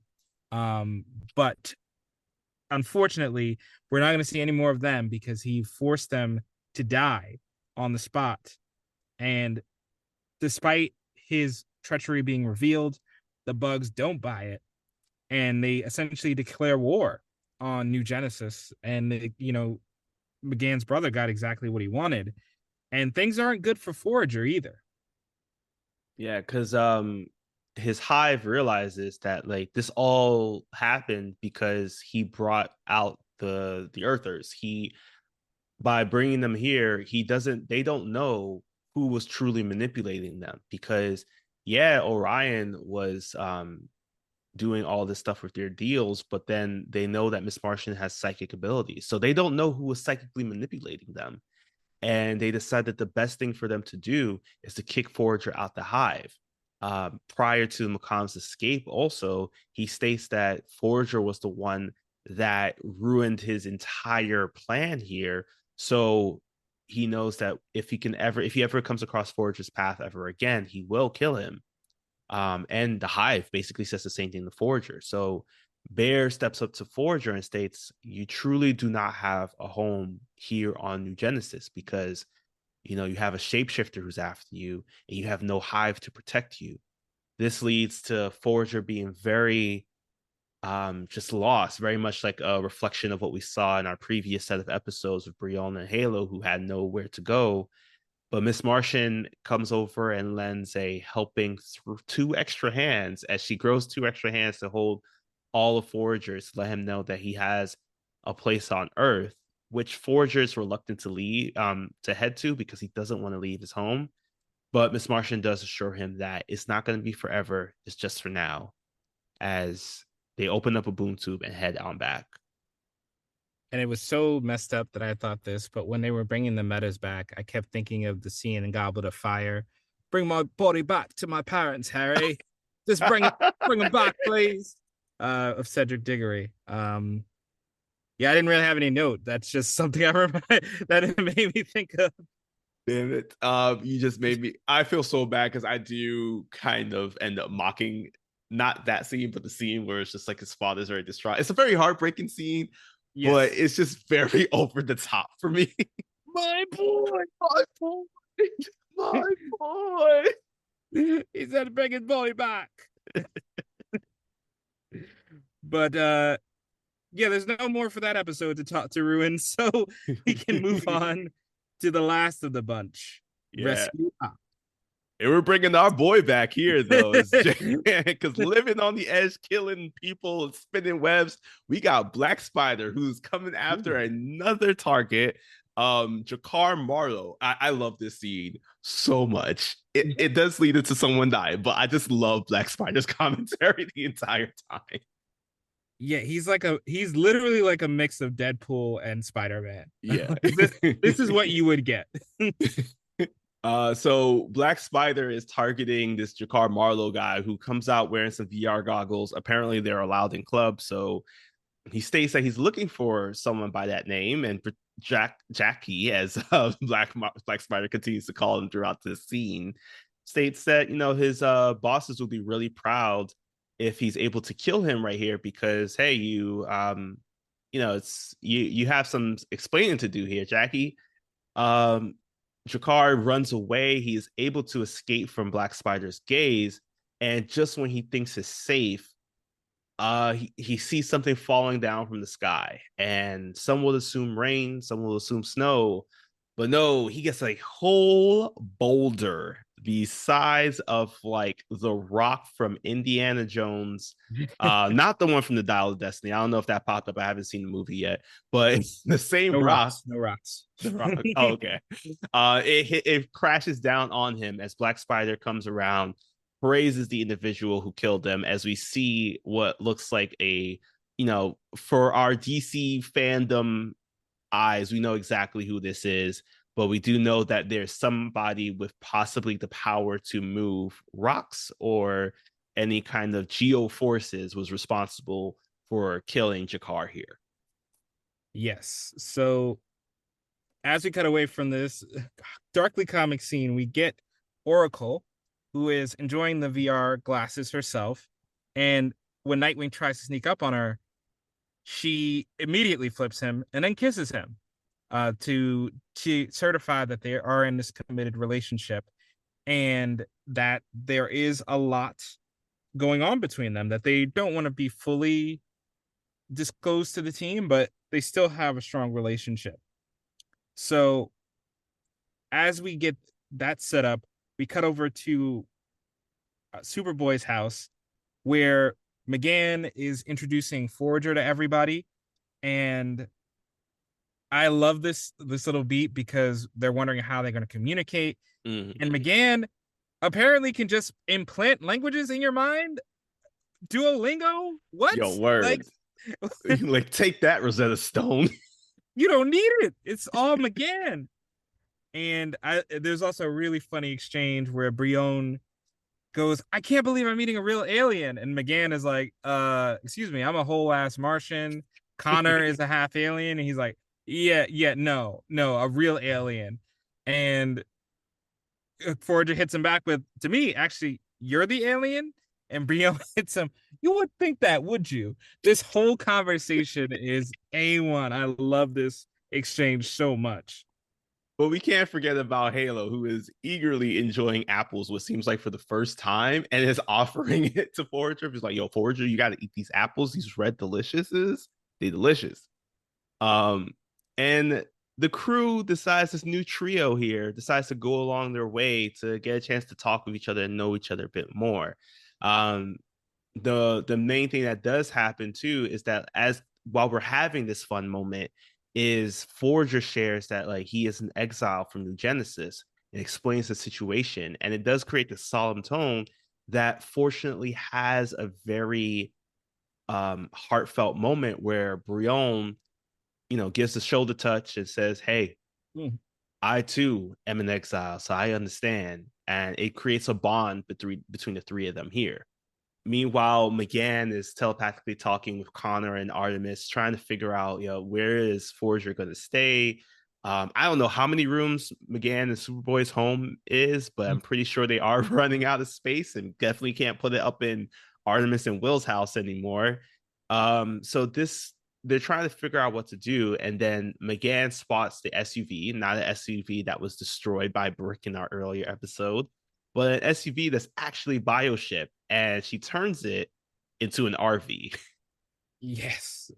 But unfortunately, we're not going to see any more of them because he forced them to die on the spot. And despite his treachery being revealed, the bugs don't buy it. And they essentially declare war on New Genesis. And, M'gann's brother got exactly what he wanted. And things aren't good for Forager either. Yeah, because his hive realizes that like this all happened because he brought out the Earthers. By bringing them here, they don't know who was truly manipulating them, because Orion was doing all this stuff with their deals, but then they know that Miss Martian has psychic abilities, so they don't know who was psychically manipulating them. And they decide that the best thing for them to do is to kick Forager out the hive. Prior to M'Comb's escape, also, he states that Forager was the one that ruined his entire plan here. So he knows that if he ever comes across Forager's path ever again, he will kill him. And the hive basically says the same thing to Forager. So Bear steps up to Forager and states, you truly do not have a home here on New Genesis, because you have a shapeshifter who's after you and you have no hive to protect you. This leads to Forager being very just lost, very much like a reflection of what we saw in our previous set of episodes with Brianna and Halo, who had nowhere to go. But Miss Martian comes over and lends a helping two extra hands, as she grows two extra hands to hold all of Foragers, to let him know that he has a place on Earth, which Forager is reluctant to leave, to head to, because he doesn't want to leave his home. But Miss Martian does assure him that it's not going to be forever; it's just for now. As they open up a boom tube and head on back. And it was so messed up that I thought this, but when they were bringing the metas back, I kept thinking of the scene in Goblet of Fire. Bring my body back to my parents, Harry. Just bring them back, please. Of Cedric Diggory. Yeah, I didn't really have any note. That's just something I remember that it made me think of. Damn it. You just made me, I feel so bad because I do kind of end up mocking not that scene, but the scene where it's just like his father's very distraught. It's a very heartbreaking scene, yes, but it's just very over the top for me. My boy, my boy, my boy. He said to bring his boy back. But yeah, there's no more for that episode to talk to Ruin, so we can move on to the last of the bunch. Yeah. Rescue Up. And we're bringing our boy back here, though, because living on the edge, killing people and spinning webs, we got Black Spider, who's coming after another target. Jakar Marlowe. I love this scene so much. It does lead into someone dying, but I just love Black Spider's commentary the entire time. Yeah, he's literally like a mix of Deadpool and Spider-Man. Yeah. This is what you would get. So Black Spider is targeting this Jakar Marlowe guy who comes out wearing some VR goggles. Apparently, they're allowed in clubs. So he states that he's looking for someone by that name, and Jackie, as Black Spider continues to call him throughout this scene, states that his bosses will be really proud if he's able to kill him right here because hey, it's you have some explaining to do here, Jackie. Um, Jakar runs away. He is able to escape from Black Spider's gaze, and just when he thinks he's safe, he sees something falling down from the sky, and some will assume rain, some will assume snow, but no, he gets a whole boulder the size of like the rock from Indiana Jones. Not the one from the Dial of Destiny. I don't know if that popped up. I haven't seen the movie yet, but the same No rock. rocks, no rocks. The rock. Oh, okay. It crashes down on him as Black Spider comes around, praises the individual who killed them, as we see what looks like for our DC fandom eyes, we know exactly who this is, but we do know that there's somebody with possibly the power to move rocks or any kind of geo forces was responsible for killing Jakar here. Yes. So as we cut away from this darkly comic scene, we get Oracle, who is enjoying the VR glasses herself. And when Nightwing tries to sneak up on her, she immediately flips him and then kisses him to certify that they are in this committed relationship and that there is a lot going on between them, that they don't want to be fully disclosed to the team, but they still have a strong relationship. So as we get that set up, we cut over to Superboy's house where McGann is introducing Forager to everybody. And I love this little beat because they're wondering how they're going to communicate. Mm-hmm. And McGann apparently can just implant languages in your mind. Duolingo? What? Yo, word. Like take that, Rosetta Stone. You don't need it. It's all McGann. And there's also a really funny exchange where Brion goes, I can't believe I'm meeting a real alien. And McGann is like, excuse me, I'm a whole ass Martian. Connor is a half alien. And he's like, yeah, no, a real alien. And Forager hits him back with, to me, actually, you're the alien. And Brion hits him, you would think that, would you? This whole conversation is A1. I love this exchange so much. But we can't forget about Halo, who is eagerly enjoying apples, what seems like for the first time, and is offering it to Forager. He's like, yo, Forager, you got to eat these apples. These red deliciouses. They're delicious. And the crew decides, this new trio here decides to go along their way to get a chance to talk with each other and know each other a bit more. The main thing that does happen too is that while we're having this fun moment, is Forager shares that like he is an exile from New Genesis and explains the situation, and it does create this solemn tone that fortunately has a very heartfelt moment where Brion gives a shoulder touch and says, hey, I too am an exile, so I understand, and it creates a bond between the three of them here. Meanwhile, McGann is telepathically talking with Connor and Artemis, trying to figure out, where is Forager going to stay? I don't know how many rooms McGann and Superboy's home is, but I'm pretty sure they are running out of space and definitely can't put it up in Artemis and Will's house anymore. So they're trying to figure out what to do. And then McGann spots the SUV, not an SUV that was destroyed by Brick in our earlier episode, but an SUV that's actually Bioship, and she turns it into an RV. Yes.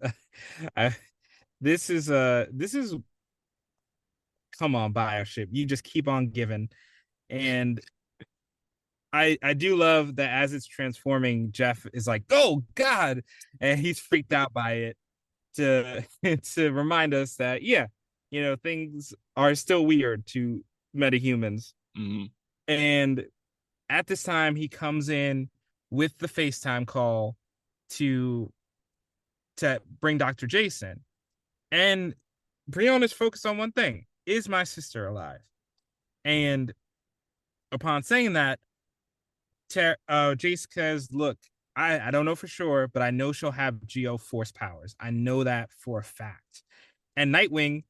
This is come on, Bioship. You just keep on giving. And I do love that as it's transforming, Jeff is like, oh God, and he's freaked out by it to remind us that things are still weird to metahumans. Mhm. And at this time, he comes in with the FaceTime call to bring Dr. Jason. And Brion is focused on one thing: is my sister alive? And upon saying that, Jace says, "Look, I don't know for sure, but I know she'll have Geo Force powers. I know that for a fact." And Nightwing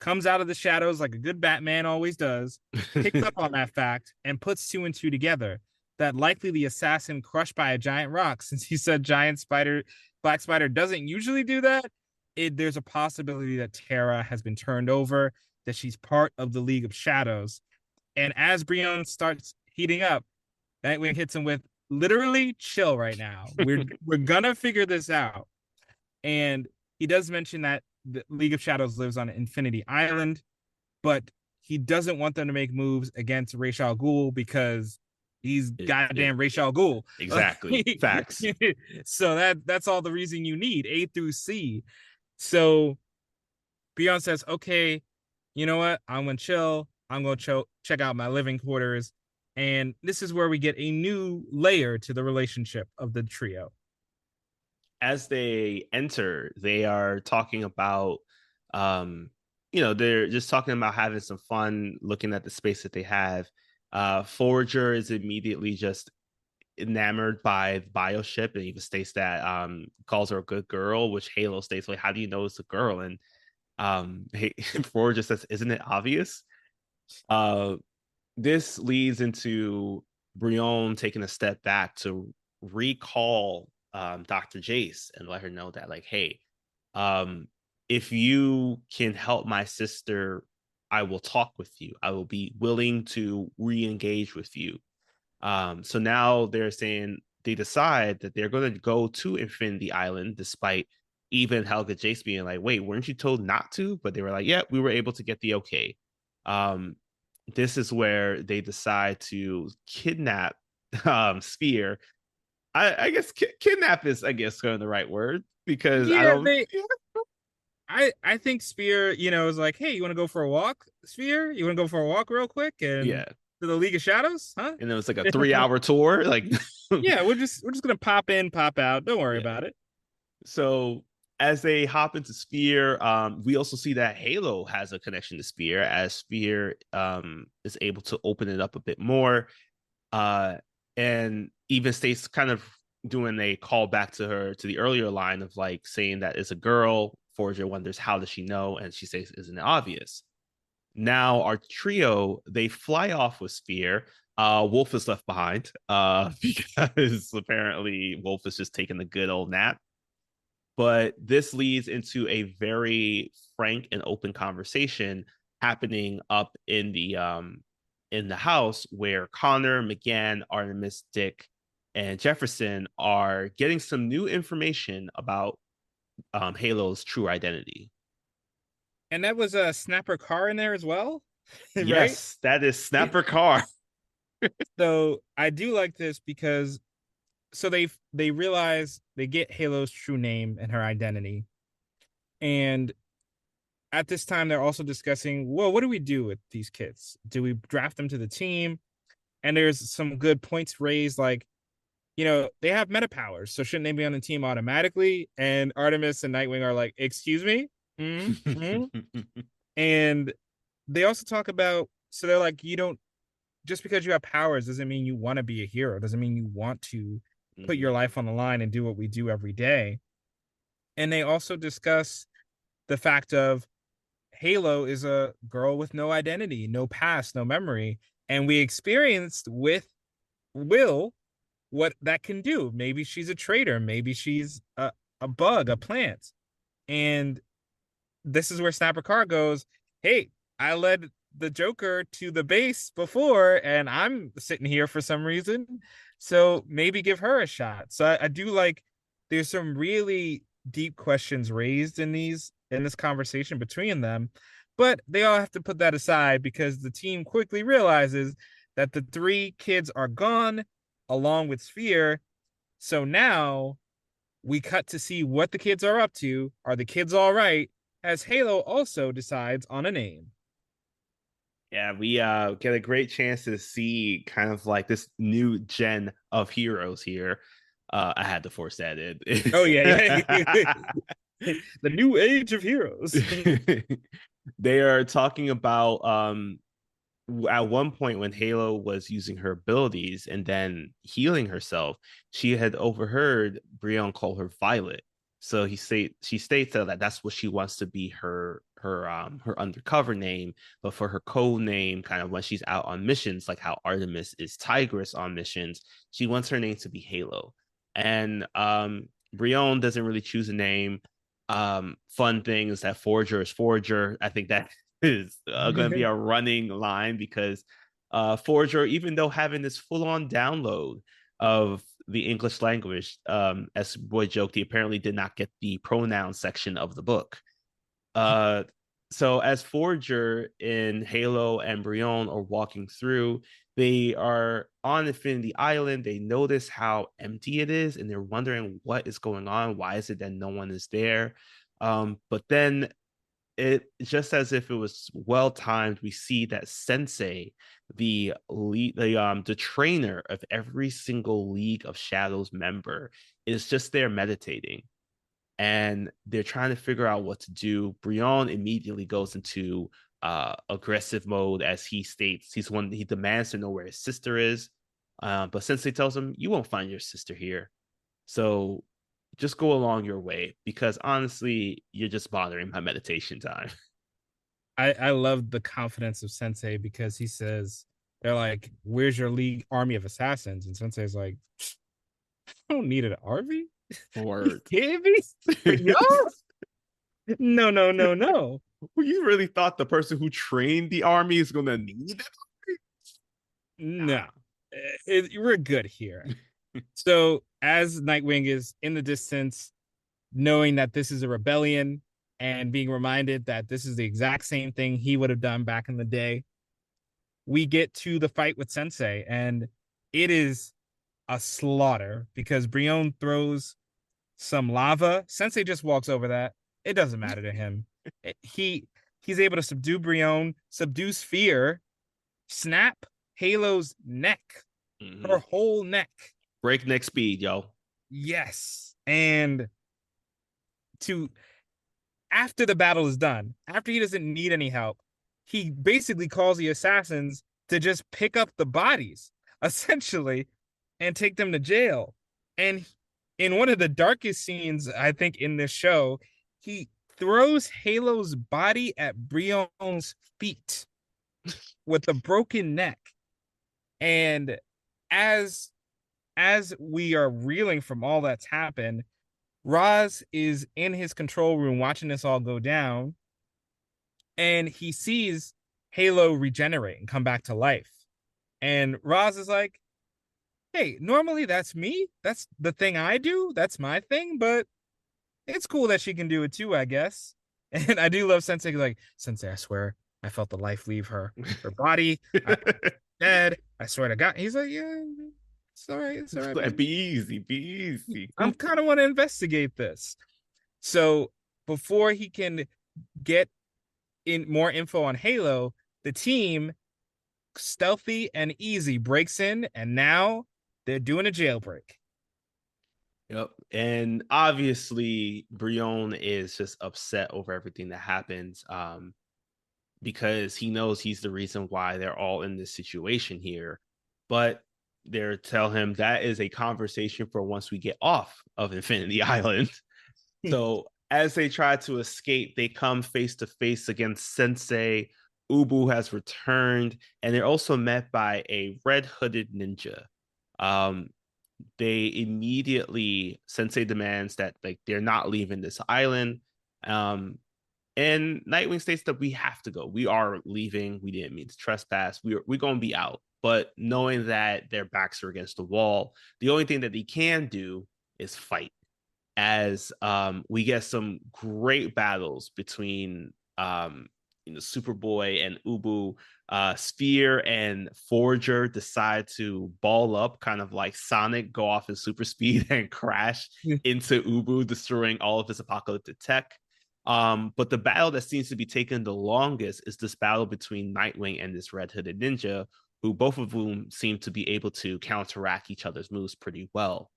comes out of the shadows like a good Batman always does, picks up on that fact, and puts two and two together. That likely the assassin crushed by a giant rock, since he said Black Spider doesn't usually do that. There's a possibility that Tara has been turned over, that she's part of the League of Shadows. And as Brion starts heating up, Nightwing hits him with, literally chill right now. We're gonna figure this out. And he does mention that the League of Shadows lives on Infinity Island, but he doesn't want them to make moves against Ra's al Ghul because he's goddamn Ra's al Ghul. Exactly. Facts. So that's all the reason you need A through C. So Beyond says, okay, you know what? I'm gonna chill. I'm gonna check out my living quarters. And this is where we get a new layer to the relationship of the trio. As they enter, they are talking about, they're just talking about having some fun, looking at the space that they have. Forager is immediately just enamored by the bioship and even states that calls her a good girl, which Halo states, like, how do you know it's a girl? And Forager says, isn't it obvious? This leads into Brion taking a step back to recall Dr. Jace and let her know that, like, hey, if you can help my sister, I will talk with you. I will be willing to re-engage with you. So now they're saying they decide that they're going to go to Infinity Island, despite even Helga Jace being like, wait, weren't you told not to? But they were like, yeah, we were able to get the okay. This is where they decide to kidnap Sphere. I guess kidnap is, I guess, kind of the right word, because I think Spear, is like, hey, you want to go for a walk, Sphere? You want to go for a walk real quick and to the League of Shadows, huh? And it was like a 3-hour tour. Like, yeah, we're just gonna pop in, pop out. Don't worry about it. So as they hop into Sphere, we also see that Halo has a connection to Sphere, as Sphere is able to open it up a bit more, and even states kind of doing a call back to her to the earlier line of like saying that it's a girl. Forager wonders, how does she know? And she says, isn't it obvious? Now our trio, they fly off with Sphere. Wolf is left behind because apparently Wolf is just taking a good old nap. But this leads into a very frank and open conversation happening up in the house, where Connor, McGann, Artemis, Dick, and Jefferson are getting some new information about Halo's true identity. And that was a Snapper Carr in there as well, right? Yes, that is Snapper Carr. So I do like this because they realize, they get Halo's true name and her identity. And at this time, they're also discussing, well, what do we do with these kids? Do we draft them to the team? And there's some good points raised, like, they have meta powers, so shouldn't they be on the team automatically? And Artemis and Nightwing are like, excuse me? Mm-hmm. And they also talk about, so they're like, just because you have powers doesn't mean you want to be a hero, doesn't mean you want to put your life on the line and do what we do every day. And they also discuss the fact of Halo is a girl with no identity, no past, no memory. And we experienced with Will what that can do. Maybe she's a traitor. Maybe she's a bug, a plant. And this is where Snapper Carr goes, hey, I led the Joker to the base before, and I'm sitting here for some reason. So maybe give her a shot. So I do like, there's some really deep questions raised in this conversation between them, but they all have to put that aside because the team quickly realizes that the 3 kids are gone along with Sphere. So now we cut to see what the kids are up to. Are the kids all right? as Halo also decides on a name. Yeah, we get a great chance to see kind of like this new gen of heroes here. I had to force that in. Oh yeah, yeah. The new age of heroes. They are talking about at one point when Halo was using her abilities and then healing herself, she had overheard Brion call her Violet. So she states that that's what she wants to be her undercover name, but for her code name, kind of when she's out on missions, like how Artemis is Tigress on missions, she wants her name to be Halo. And Brion doesn't really choose a name. Fun thing is that Forger is Forger. I think that is going to be a running line because Forger, even though having this full on download of the English language, as Boy joked, he apparently did not get the pronoun section of the book. Uh, so as Forger in Halo and Brion are walking through, they are on Infinity Island. They notice how empty it is, and they're wondering what is going on. Why is it that no one is there? But then it just as if it was well timed, we see that Sensei, the lead, the trainer of every single League of Shadows member, is just there meditating, and they're trying to figure out what to do. Brion immediately goes into aggressive mode as he states he demands to know where his sister is, but Sensei tells him, "You won't find your sister here. So just go along your way because honestly, you're just bothering my meditation time." I love the confidence of Sensei because he says they're like, "Where's your league army of assassins?" And Sensei's like, "I don't need an army. You Word. kidding me? For y'all? No, no, no, no, You really thought the person who trained the army is gonna need it? no. We're good here." So as Nightwing is in the distance, knowing that this is a rebellion and being reminded that this is the exact same thing he would have done back in the day, we get to the fight with Sensei, and it is a slaughter because Brion throws some lava. Sensei just walks over that. It doesn't matter to him. He's able to subdue Brion, subdue Sphere, snap Halo's neck, her whole neck. Breakneck speed, yo. Yes. And to after the battle is done, after he doesn't need any help, he basically calls the assassins to just pick up the bodies, essentially, and take them to jail. And in one of the darkest scenes, I think, in this show, he throws Halo's body at Brion's feet with a broken neck. And as we are reeling from all that's happened, Roz is in his control room watching this all go down, and he sees Halo regenerate and come back to life. And Roz is like, "Hey, normally that's me. That's the thing I do. That's my thing, but it's cool that she can do it too, I guess." And I do love Sensei, like, "Sensei, I swear I felt the life leave her body. Dead. I swear to God." He's like, "Yeah, it's all right. It's all right, man. Be easy, be easy. I'm kind of want to investigate this." So before he can get in more info on Halo, the team, stealthy and easy, breaks in, and now they're doing a jailbreak. Yep. And obviously, Brion is just upset over everything that happens. Because he knows he's the reason why they're all in this situation here. But they're tell him that is a conversation for once we get off of Infinity Island. So as they try to escape, they come face to face against Sensei. Ubu has returned, and they're also met by a red hooded ninja. Um, they immediately Sensei demands that like they're not leaving this island. And Nightwing states that we have to go. We are leaving. We didn't mean to trespass. We're going to be out. But knowing that their backs are against the wall, the only thing that they can do is fight. As we get some great battles between Superboy and Ubu. Sphere and Forger decide to ball up, kind of like Sonic, go off in super speed and crash into Ubu, destroying all of his apocalyptic tech. But the battle that seems to be taking the longest is this battle between Nightwing and this red-hooded ninja, who both of whom seem to be able to counteract each other's moves pretty well.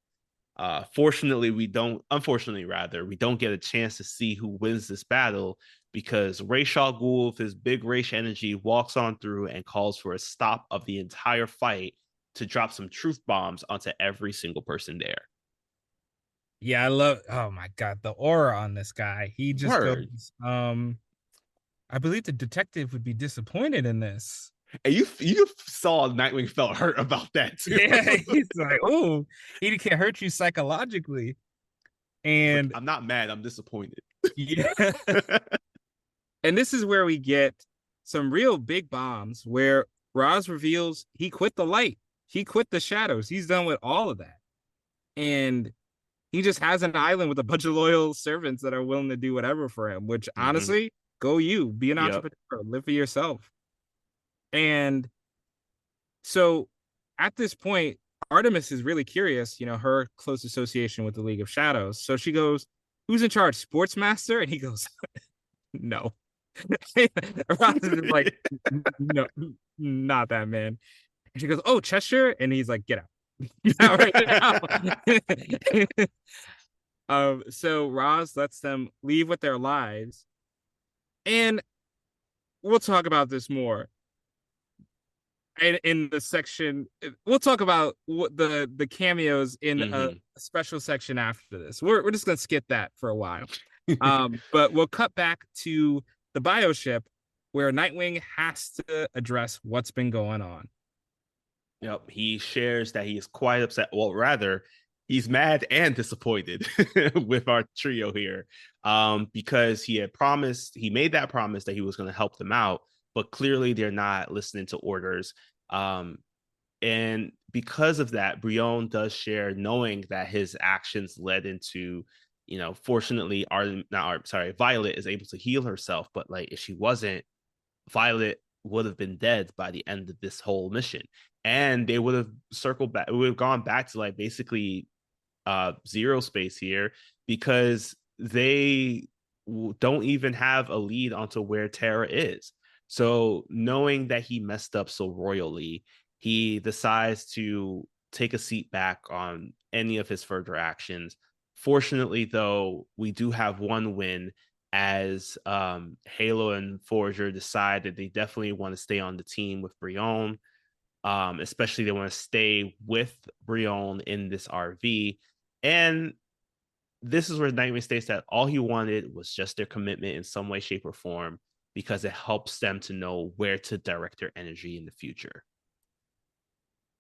Unfortunately, we don't get a chance to see who wins this battle because Ra's al Ghul, with his big Ra's energy, walks on through and calls for a stop of the entire fight to drop some truth bombs onto every single person there. Yeah, oh my God, the aura on this guy. He just Word. goes, I believe the detective would be disappointed in this. And you saw Nightwing felt hurt about that too. Yeah, he's like, oh, he can hurt you psychologically. And I'm not mad, I'm disappointed. yeah. And this is where we get some real big bombs where Ra's reveals he quit the light. He quit the shadows. He's done with all of that. And he just has an island with a bunch of loyal servants that are willing to do whatever for him, which honestly, go you, be an entrepreneur, live for yourself. And so at this point, Artemis is really curious, her close association with the League of Shadows. So she goes, who's in charge? Sportsmaster? And he goes, no. Ross is like, no, not that man. And she goes, oh, Cheshire? And he's like, get out. Not right now. So Roz lets them leave with their lives. And we'll talk about this more in the section. We'll talk about what the cameos in a special section after this. We're just gonna skip that for a while. But we'll cut back to the bioship where Nightwing has to address what's been going on. Yep, he shares that he is quite upset. Well, rather, he's mad and disappointed with our trio here, because he made that promise that he was going to help them out, but clearly they're not listening to orders. And because of that, Brion does share, knowing that his actions led into, fortunately, Violet is able to heal herself, but like if she wasn't, Violet would have been dead by the end of this whole mission. And they would have circled back, we would have gone back to like basically zero space here, because they don't even have a lead onto where Terra is. So knowing that he messed up so royally, he decides to take a seat back on any of his further actions. Fortunately, though, we do have one win, as Halo and Forager decide that they definitely want to stay on the team with Brion. Especially they want to stay with Brion in this RV. And this is where Nightwing states that all he wanted was just their commitment in some way, shape, or form, because it helps them to know where to direct their energy in the future.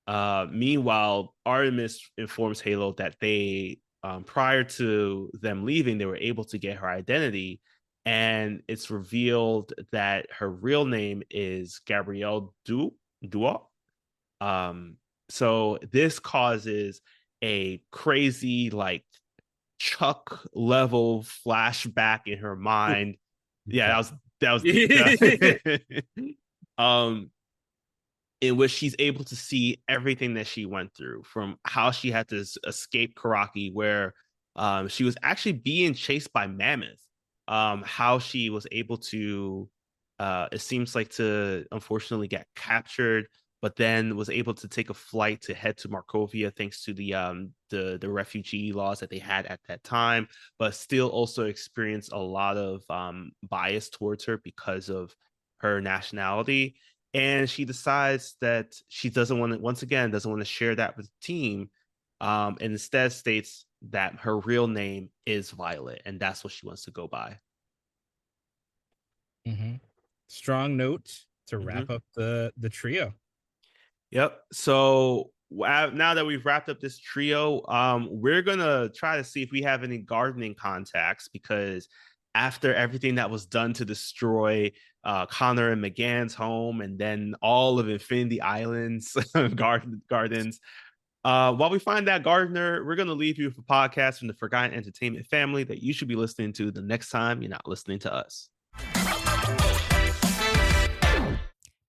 Meanwhile, Artemis informs Halo that they, prior to them leaving, they were able to get her identity, and it's revealed that her real name is Gabrielle Duo. So this causes a crazy, like, Chuck level flashback in her mind. Yeah, that was in which she's able to see everything that she went through, from how she had to escape Karaki, where she was actually being chased by Mammoth, how she was able to it seems like to unfortunately get captured, but then was able to take a flight to head to Markovia thanks to the refugee laws that they had at that time, but still also experienced a lot of bias towards her because of her nationality. And she decides that she doesn't want to share that with the team, and instead states that her real name is Violet, and that's what she wants to go by. Strong note to wrap up the trio. Yep. So now that we've wrapped up this trio, we're gonna try to see if we have any gardening contacts, because after everything that was done to destroy Connor and McGann's home, and then all of Infinity Island's gardens, while we find that gardener, we're going to leave you with a podcast from the Forgotten Entertainment family that you should be listening to the next time you're not listening to us.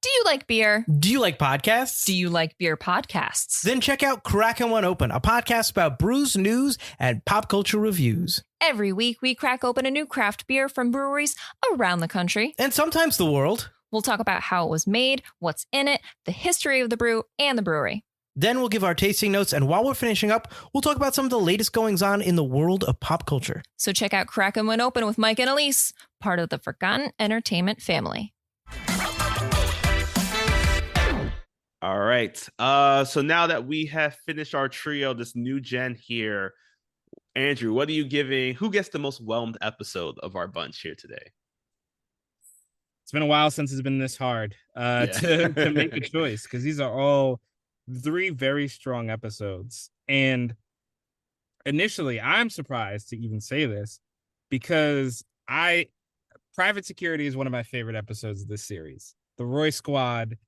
Do you like beer? Do you like podcasts? Do you like beer podcasts? Then check out Crackin' One Open, a podcast about brews, news, and pop culture reviews. Every week, we crack open a new craft beer from breweries around the country. And sometimes the world. We'll talk about how it was made, what's in it, the history of the brew, and the brewery. Then we'll give our tasting notes, and while we're finishing up, we'll talk about some of the latest goings-on in the world of pop culture. So check out Crackin' One Open with Mike and Elise, part of the Forgotten Entertainment family. All right. So now that we have finished our trio, this new gen here, Andrew, what are you giving? Who gets the most whelmed episode of our bunch here today? It's been a while since it's been this hard to make a choice, because these are all 3 very strong episodes. And initially, I'm surprised to even say this, because Private Security is one of my favorite episodes of this series. The Roy Squad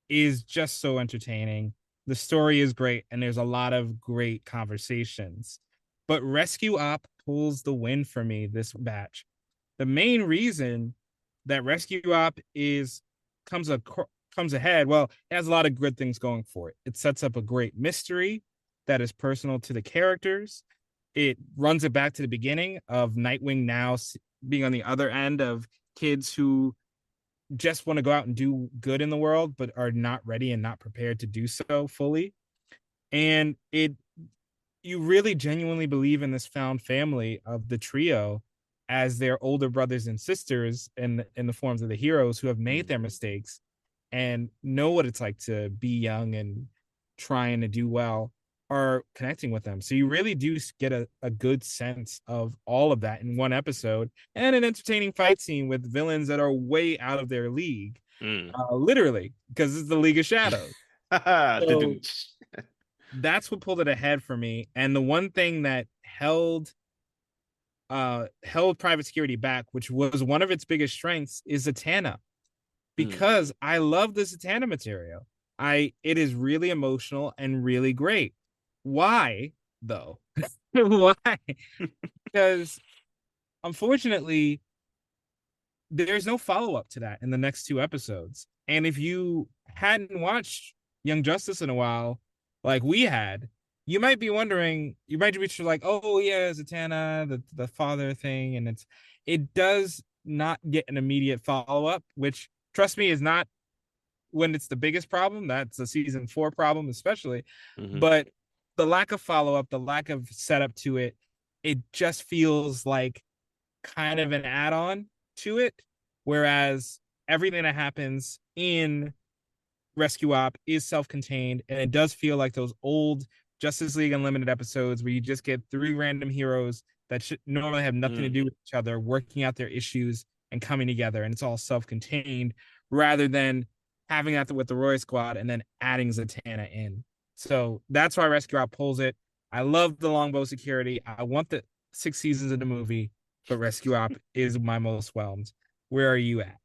is just so entertaining. The story is great, and there's a lot of great conversations. But Rescue Op pulls the win for me this batch. The main reason that Rescue Op comes ahead, well, it has a lot of good things going for it. It sets up a great mystery that is personal to the characters. It runs it back to the beginning of Nightwing now being on the other end of kids who just want to go out and do good in the world, but are not ready and not prepared to do so fully. And you really genuinely believe in this found family of the trio as their older brothers and sisters in the forms of the heroes who have made their mistakes and know what it's like to be young and trying to do well, are connecting with them. So you really do get a good sense of all of that in one episode, and an entertaining fight scene with villains that are way out of their league. Literally, because it's the League of Shadows. So that's what pulled it ahead for me. And the one thing that held Private Security back, which was one of its biggest strengths, is Zatanna. Because I love the Zatanna material. It is really emotional and really great. Why, though? Why? Because unfortunately, there's no follow-up to that in the next 2 episodes. And if you hadn't watched Young Justice in a while, like we had, you might be wondering, you might be like, oh yeah, Zatanna, the father thing, and it does not get an immediate follow-up, which, trust me, is not when it's the biggest problem. That's a season 4 problem, especially. But the lack of follow-up, the lack of setup to it, it just feels like kind of an add-on to it. Whereas everything that happens in Rescue Op is self-contained, and it does feel like those old Justice League Unlimited episodes where you just get 3 random heroes that should normally have nothing to do with each other, working out their issues and coming together, and it's all self-contained, rather than having that with the Roy Squad and then adding Zatanna in. So that's why Rescue Op pulls it. I love the Longbow Security. I want the 6 seasons of the movie, but Rescue Op is my most whelmed. Where are you at?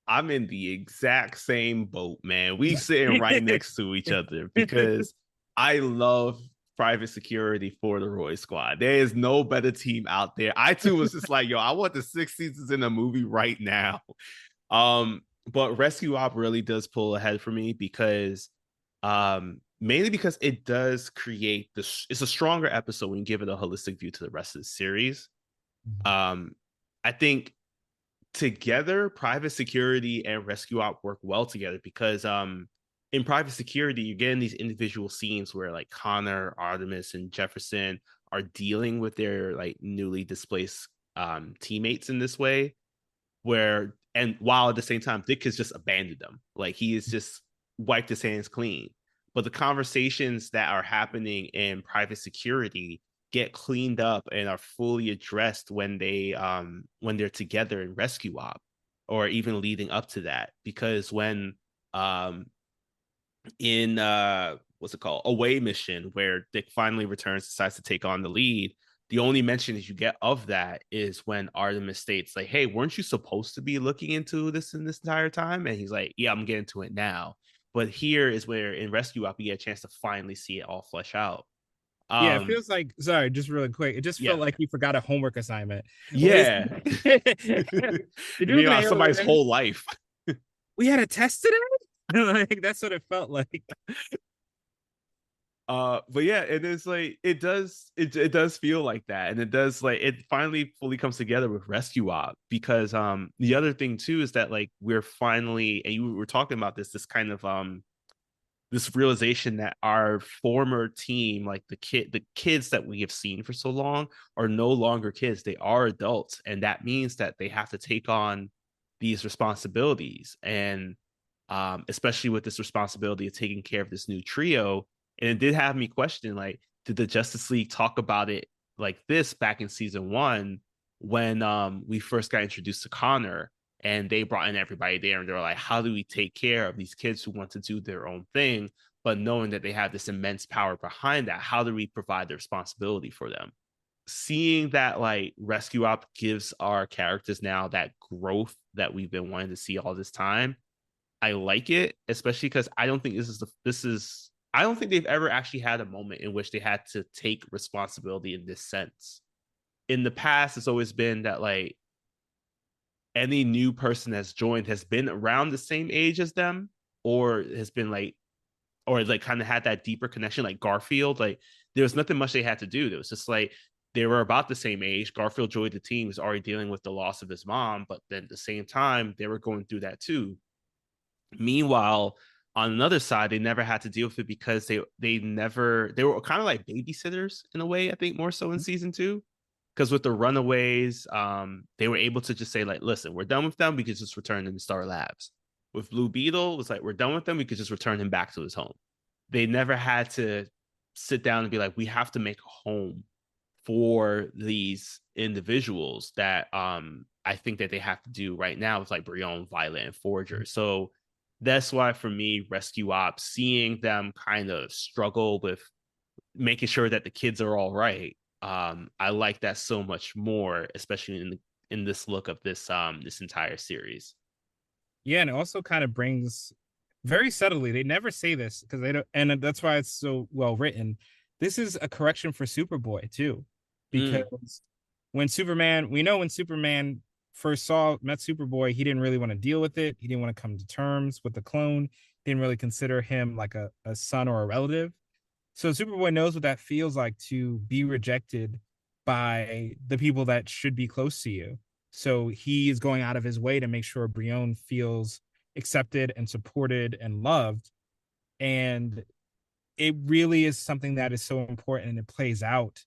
I'm in the exact same boat, man. We sitting right next to each other, because I love Private Security for the Roy Squad. There is no better team out there. I too was just like, yo, I want the 6 seasons in a movie right now. But Rescue Op really does pull ahead for me, because mainly because it does create this. It's a stronger episode when you give it a holistic view to the rest of the series. I think together, Private Security and Rescue Op work well together, because in Private Security, you're getting these individual scenes where like Connor, Artemis, and Jefferson are dealing with their like newly displaced teammates in this way, and while at the same time Dick has just abandoned them, like he has just wiped his hands clean. But the conversations that are happening in Private Security get cleaned up and are fully addressed when they're together in Rescue Op, or even leading up to that. Because when in what's it called, Away Mission, where Dick finally returns, decides to take on the lead, the only mention that you get of that is when Artemis states like, hey, weren't you supposed to be looking into this in this entire time? And he's like, yeah, I'm getting to it now. But here is where in Rescue Op you get a chance to finally see it all flesh out. Yeah, it feels like, sorry, just really quick, it just felt like you forgot a homework assignment. Yeah. Somebody's whole life. We had a test today? Like that's what it felt like. But yeah, it is like it does feel like that, and it does like it finally fully comes together with Rescue Op because the other thing too is that like we're finally, and you were talking about this kind of this realization that our former team, like the kids that we have seen for so long, are no longer kids. They are adults, and that means that they have to take on these responsibilities, and especially with this responsibility of taking care of this new trio. And it did have me question, like, did the Justice League talk about it like this back in season 1 when we first got introduced to Connor? And they brought in everybody there, and they were like, how do we take care of these kids who want to do their own thing, but knowing that they have this immense power behind that? How do we provide the responsibility for them? Seeing that like Rescue Op gives our characters now that growth that we've been wanting to see all this time, I like it, especially because I don't think I don't think they've ever actually had a moment in which they had to take responsibility in this sense. In the past, it's always been that like any new person that's joined has been around the same age as them, or has been like, or like kind of had that deeper connection, like Garfield. Like there was nothing much they had to do. It was just like they were about the same age. Garfield joined the team, was already dealing with the loss of his mom, but then at the same time, they were going through that too. Meanwhile, on another side, they never had to deal with it because they were kind of like babysitters in a way, I think more so in season 2. Because with the Runaways, they were able to just say, like, listen, we're done with them, we could just return them to Star Labs. With Blue Beetle, it was like, we're done with them, we could just return him back to his home. They never had to sit down and be like, we have to make a home for these individuals that I think that they have to do right now with like Brion, Violet, and Forger. So that's why for me, Rescue Ops, seeing them kind of struggle with making sure that the kids are all right, I like that so much more, especially in this look of this entire series. Yeah, and it also kind of brings very subtly. They never say this because they don't, and that's why it's so well written. This is a correction for Superboy too, because when Superman first met Superboy, he didn't really want to deal with it. He didn't want to come to terms with the clone. Didn't really consider him like a son or a relative. So Superboy knows what that feels like to be rejected by the people that should be close to you. So he is going out of his way to make sure Brion feels accepted and supported and loved. And it really is something that is so important, and it plays out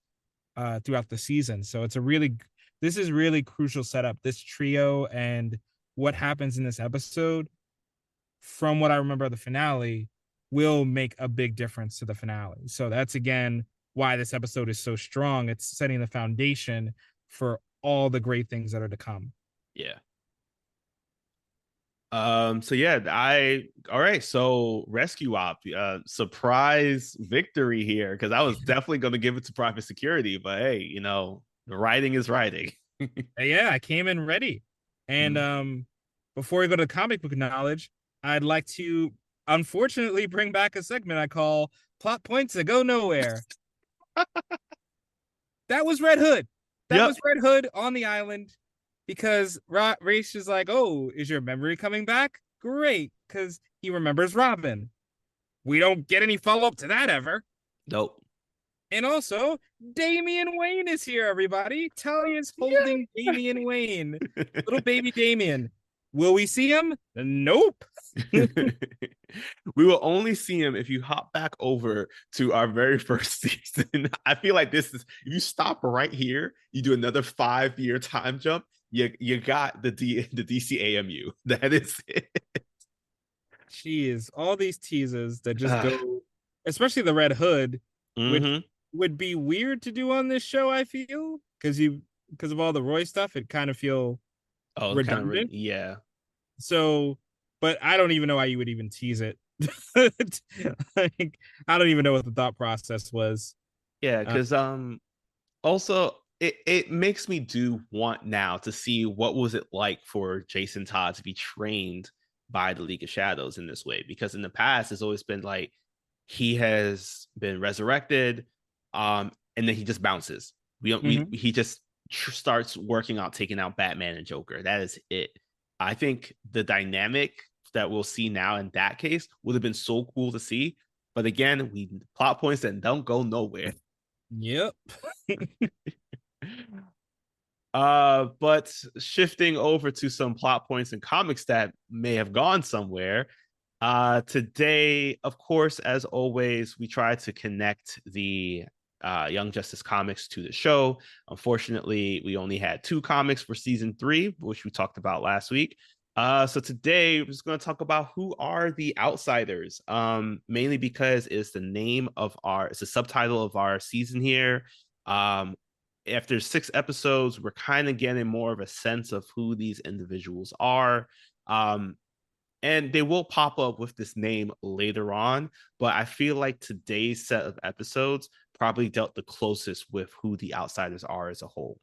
throughout the season. So this is really crucial setup, this trio, and what happens in this episode, from what I remember of the finale, will make a big difference to the finale. So that's again why this episode is so strong. It's setting the foundation for all the great things that are to come. Yeah. So yeah, all right, so Rescue Op, surprise victory here, because I was definitely going to give it to Private Security, but hey, the writing is writing. Yeah, I came in ready. And before we go to comic book knowledge, I'd like to unfortunately bring back a segment I call Plot Points That Go Nowhere. That was Red Hood. That was Red Hood on the island, because Ra's is like, oh, is your memory coming back? Great, because he remembers Robin. We don't get any follow-up to that ever. Nope. And also, Damian Wayne is here, everybody. Talia's holding Damian Wayne. Little baby Damian. Will we see him? Nope. We will only see him if you hop back over to our very first season. I feel like this is, if you stop right here, you do another 5-year time jump, you got the DCAMU. That is it. Jeez, all these teasers that just go, especially the Red Hood, which would be weird to do on this show, I feel, because of all the Roy stuff, it kind of feel redundant. Yeah. So, but I don't even know why you would even tease it. Like, I don't even know what the thought process was. Yeah, because also it makes me want now to see what was it like for Jason Todd to be trained by the League of Shadows in this way, because in the past it's always been like he has been resurrected, and then he just bounces. He just starts working out, taking out Batman and Joker. That is it. I think the dynamic that we'll see now in that case would have been so cool to see. But again, we plot points that don't go nowhere. Yep. But shifting over to some plot points in comics that may have gone somewhere. Today, of course, as always, we try to connect the Young Justice comics to the show. Unfortunately, we only had 2 comics for season 3, which we talked about last week. So today we're just going to talk about who are the outsiders. Mainly because it's it's the subtitle of our season here. After 6 episodes, we're kind of getting more of a sense of who these individuals are. And they will pop up with this name later on, but I feel like today's set of episodes probably dealt the closest with who the outsiders are as a whole.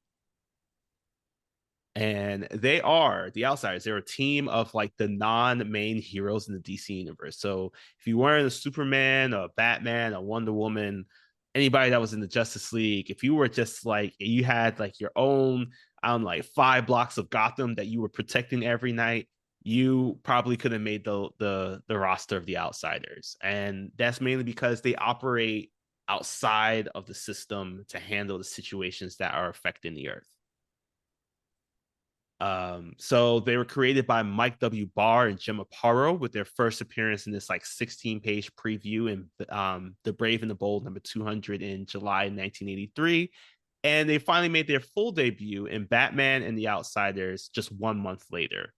And they are the outsiders. They're a team of like the non-main heroes in the DC universe. So if you weren't a Superman, a Batman, a Wonder Woman, anybody that was in the Justice League, if you were just like, you had like your own, like 5 blocks of Gotham that you were protecting every night, you probably could have made the roster of the outsiders. And that's mainly because they operate outside of the system to handle the situations that are affecting the earth. So they were created by Mike W. Barr and Jim Aparo with their first appearance in this like 16-page preview in The Brave and the Bold number 200 in July 1983. And they finally made their full debut in Batman and the Outsiders just 1 month later.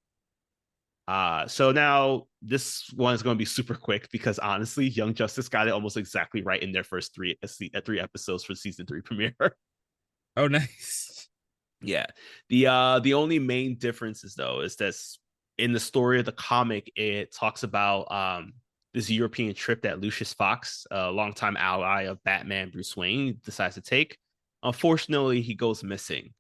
So now this one is going to be super quick because honestly, Young Justice got it almost exactly right in their first 3 episodes for season 3 premiere. Oh, nice. Yeah. The only main differences though is that in the story of the comic, it talks about this European trip that Lucius Fox, a longtime ally of Batman Bruce Wayne, decides to take. Unfortunately, he goes missing.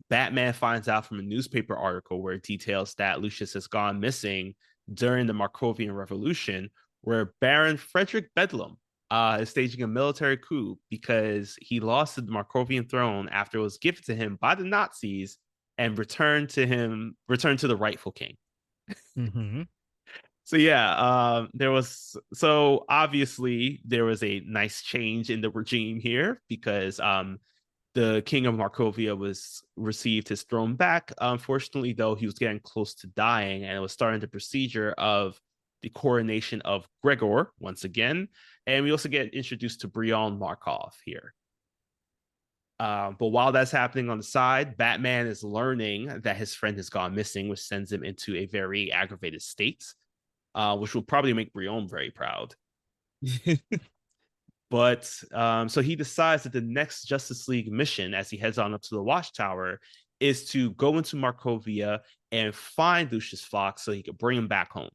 Batman finds out from a newspaper article where it details that Lucius has gone missing during the Markovian Revolution, where Baron Frederick Bedlam is staging a military coup because he lost the Markovian throne after it was given to him by the Nazis and returned to the rightful king. Mm-hmm. So yeah, obviously there was a nice change in the regime here because the king of Markovia received his throne back. Unfortunately, though, he was getting close to dying, and it was starting the procedure of the coronation of Gregor once again. And we also get introduced to Brion Markov here. But while that's happening on the side, Batman is learning that his friend has gone missing, which sends him into a very aggravated state, which will probably make Brion very proud. But so he decides that the next Justice League mission, as he heads on up to the Watchtower, is to go into Markovia and find Lucius Fox so he could bring him back home.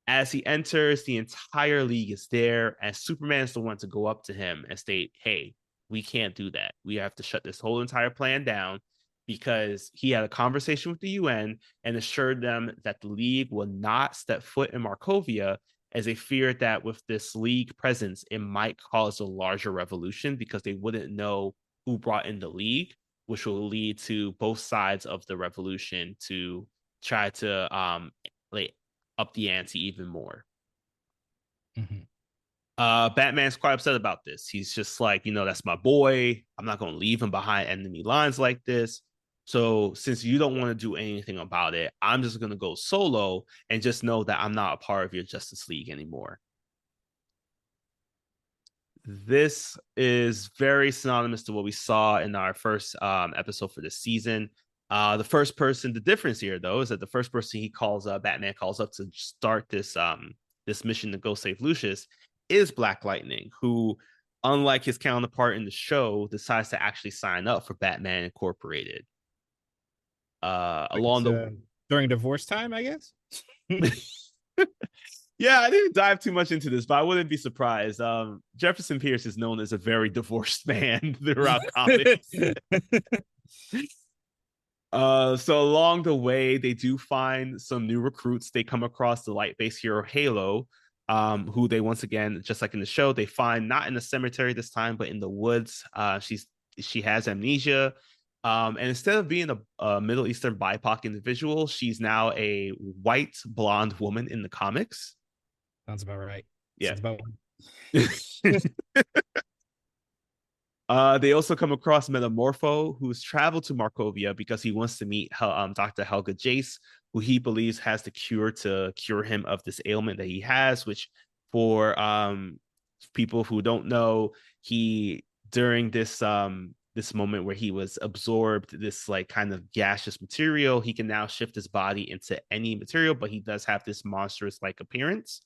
As he enters, the entire league is there, and Superman is the one to go up to him and state, hey, we can't do that. We have to shut this whole entire plan down, because he had a conversation with the UN and assured them that the league will not step foot in Markovia, as they feared that with this league presence, it might cause a larger revolution because they wouldn't know who brought in the league, which will lead to both sides of the revolution to try to up the ante even more. Mm-hmm. Batman's quite upset about this. He's just like, that's my boy. I'm not going to leave him behind enemy lines like this. So since you don't want to do anything about it, I'm just going to go solo and just know that I'm not a part of your Justice League anymore. This is very synonymous to what we saw in our first episode for this season. The difference here, though, is that the first person Batman calls up to start this mission to go save Lucius is Black Lightning, who, unlike his counterpart in the show, decides to actually sign up for Batman Incorporated. During divorce time, I guess. Yeah, I didn't dive too much into this, but I wouldn't be surprised. Jefferson Pierce is known as a very divorced man throughout comics. So along the way, they do find some new recruits. They come across the light-based hero Halo, who they once again, just like in the show, they find not in the cemetery this time, but in the woods. She has amnesia. And instead of being a Middle Eastern BIPOC individual, she's now a white blonde woman in the comics. Sounds about right. Yeah. Sounds about They also come across Metamorpho, who's traveled to Markovia because he wants to meet Dr. Helga Jace, who he believes has the cure to cure him of this ailment that he has, which for people who don't know, he during this moment where he was absorbed this like kind of gaseous material, he can now shift his body into any material, but he does have this monstrous like appearance.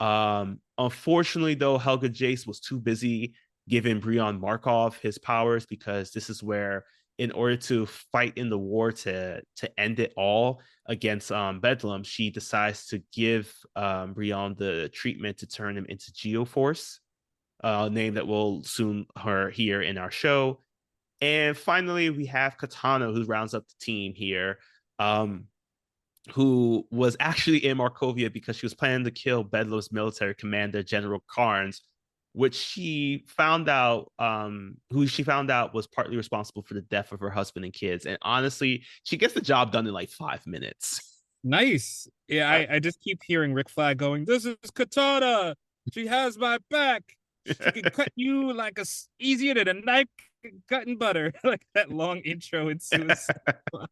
Unfortunately, though, Helga Jace was too busy giving Bryon Markov his powers, because this is where, in order to fight in the war to end it all against Bedlam, she decides to give Bryon the treatment to turn him into Geoforce, a name that we'll soon hear in our show. And finally, we have Katana, who rounds up the team here. Who was actually in Markovia because she was planning to kill Bedlam's military commander, General Carnes, which she found out, who she found out was partly responsible for the death of her husband and kids. And honestly, she gets the job done in like 5 minutes. nice. Yeah, I just keep hearing Rick Flag going, "This is Katana. She has my back. She can cut you like easier than a knife cutting butter." Like that long intro in Suicide Squad.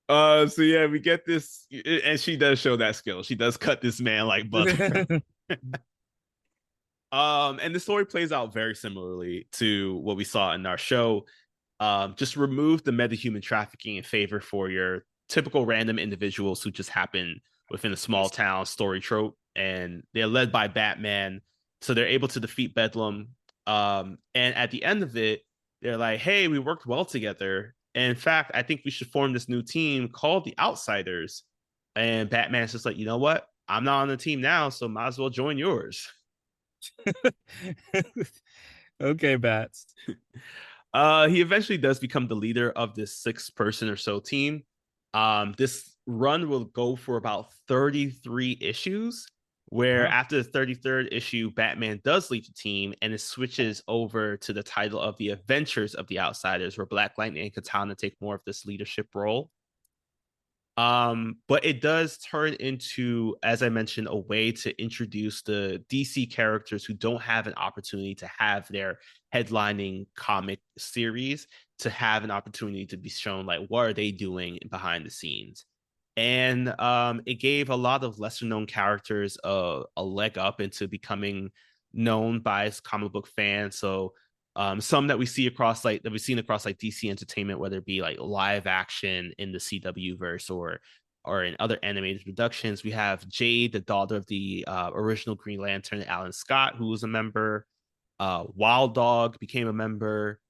So yeah, we get this, and she does show that skill. She does cut this man like butter. And the story plays out very similarly to what we saw in our show. Just remove the metahuman trafficking in favor for your typical random individuals who just happen within a small town story trope, and they're led by Batman, so they're able to defeat Bedlam. And at the end of it, they're like, "Hey, we worked well together. And in fact, I think we should form this new team called the Outsiders." And Batman's just like, "You know what? I'm not on the team now, so might as well join yours." Okay, Bats. He eventually does become the leader of this 6-person or so team. This run will go for about 33 issues, where after the 33rd issue, Batman does leave the team, and it switches over to the title of The Adventures of the Outsiders, where Black Lightning and Katana take more of this leadership role. But it does turn into, as I mentioned, a way to introduce the DC characters who don't have an opportunity to have their headlining comic series, to have an opportunity to be shown like what are they doing behind the scenes. And it gave a lot of lesser known characters a leg up into becoming known by comic book fans. So some that we've seen across like DC Entertainment, whether it be like live action in the CW verse or in other animated productions. We have Jade, the daughter of the original Green Lantern, Alan Scott, who was a member. Wild Dog became a member.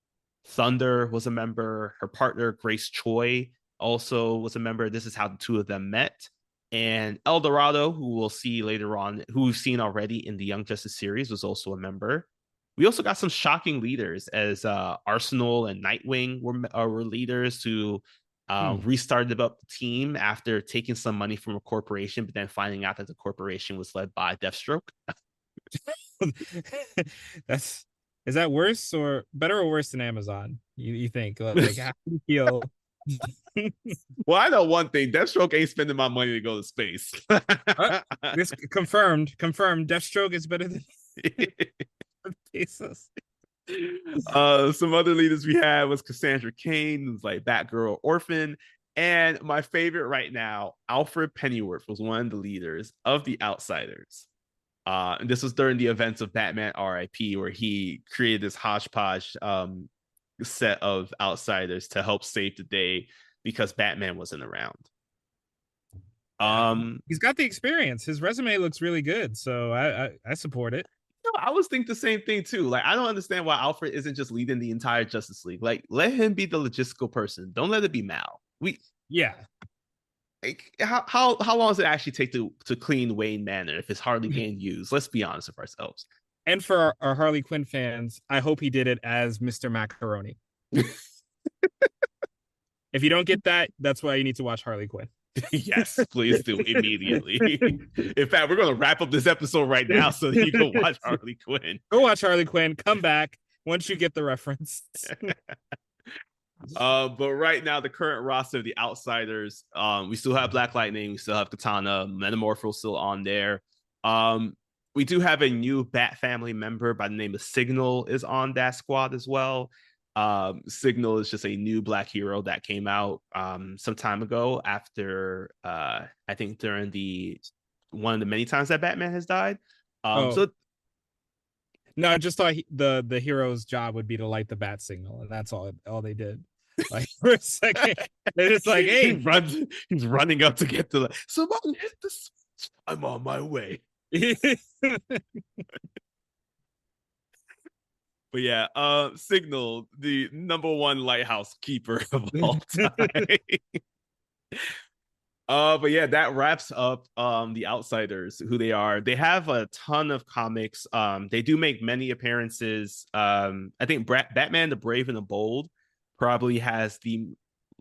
Thunder was a member. Her partner, Grace Choi, also was a member. This is how the two of them met. And El Dorado, who we'll see later on, who we've seen already in the Young Justice series, was also a member. We also got some shocking leaders, as Arsenal and Nightwing were leaders who restarted up the team after taking some money from a corporation, but then finding out that the corporation was led by Deathstroke. Is that worse or better or worse than Amazon? You think? Like how do you feel? Well, I know one thing: Deathstroke ain't spending my money to go to space. This confirmed. Deathstroke is better than Bezos. Some other leaders we had was Cassandra Cain, who's like Batgirl Orphan. And my favorite right now, Alfred Pennyworth, was one of the leaders of the Outsiders. And this was during the events of Batman RIP, where he created this hodgepodge set of outsiders to help save the day because Batman wasn't around. He's got the experience. His resume looks really good, so I support it. I always think the same thing too. Like, I don't understand why Alfred isn't just leading the entire Justice League. Like, let him be the logistical person. Don't let it be Mal. Like, how long does it actually take to clean Wayne Manor if it's hardly getting used? Let's be honest with ourselves. And for our Harley Quinn fans, I hope he did it as Mr. Macaroni. If you don't get that, that's why you need to watch Harley Quinn. Yes, please do immediately. In fact, we're going to wrap up this episode right now so that you can watch Harley Quinn. Go watch Harley Quinn, come back, once you get the reference. But right now, the current roster of the Outsiders, we still have Black Lightning, we still have Katana, Metamorpho still on there. We do have a new Bat Family member by the name of Signal is on that squad as well. Signal is just a new Black hero that came out some time ago after I think during the one of the many times that Batman has died. So no, I just thought the hero's job would be to light the bat signal, and that's all they did. Like for a second, they're just like, "Hey, he's running up to get to the someone hit the switch. I'm on my way." But yeah, Signal, the #1 lighthouse keeper of all time. But yeah, that wraps up the Outsiders, who they are. They have a ton of comics. They do make many appearances. I think Batman the Brave and the Bold probably has the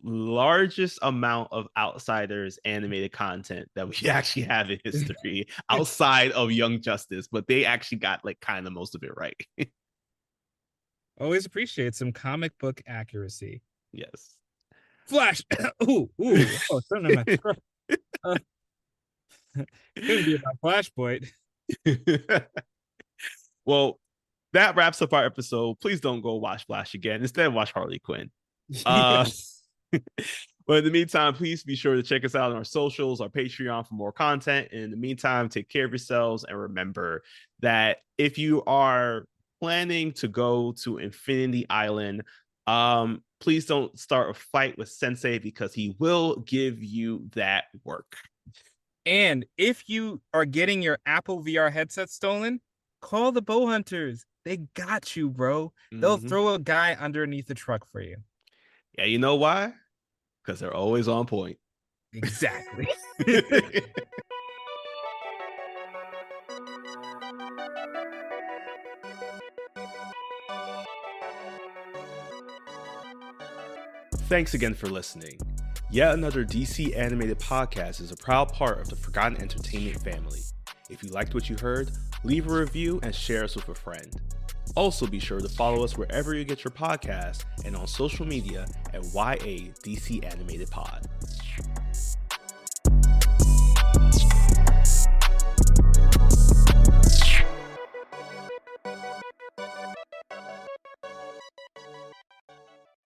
largest amount of Outsiders animated content that we actually have in history outside of Young Justice, but they actually got like kind of most of it right. Always appreciate some comic book accuracy. Yes. Flash. Ooh. Oh, something in my throat. Couldn't be about Flashpoint. Well, that wraps up our episode. Please don't go watch Flash again. Instead, watch Harley Quinn. But in the meantime, please be sure to check us out on our socials, our Patreon for more content. And in the meantime, take care of yourselves and remember that if you are planning to go to Infinity Island, please don't start a fight with Sensei because he will give you that work. And if you are getting your Apple VR headset stolen, call the Bow Hunters. They got you, bro. They'll throw a guy underneath the truck for you. Yeah, you know why? Because they're always on point. Exactly. Thanks again for listening. Yet Another DC Animated Podcast is a proud part of the Forgotten Entertainment family. If you liked what you heard, leave a review and share us with a friend. Also be sure to follow us wherever you get your podcasts and on social media at YA DC Animated Pod.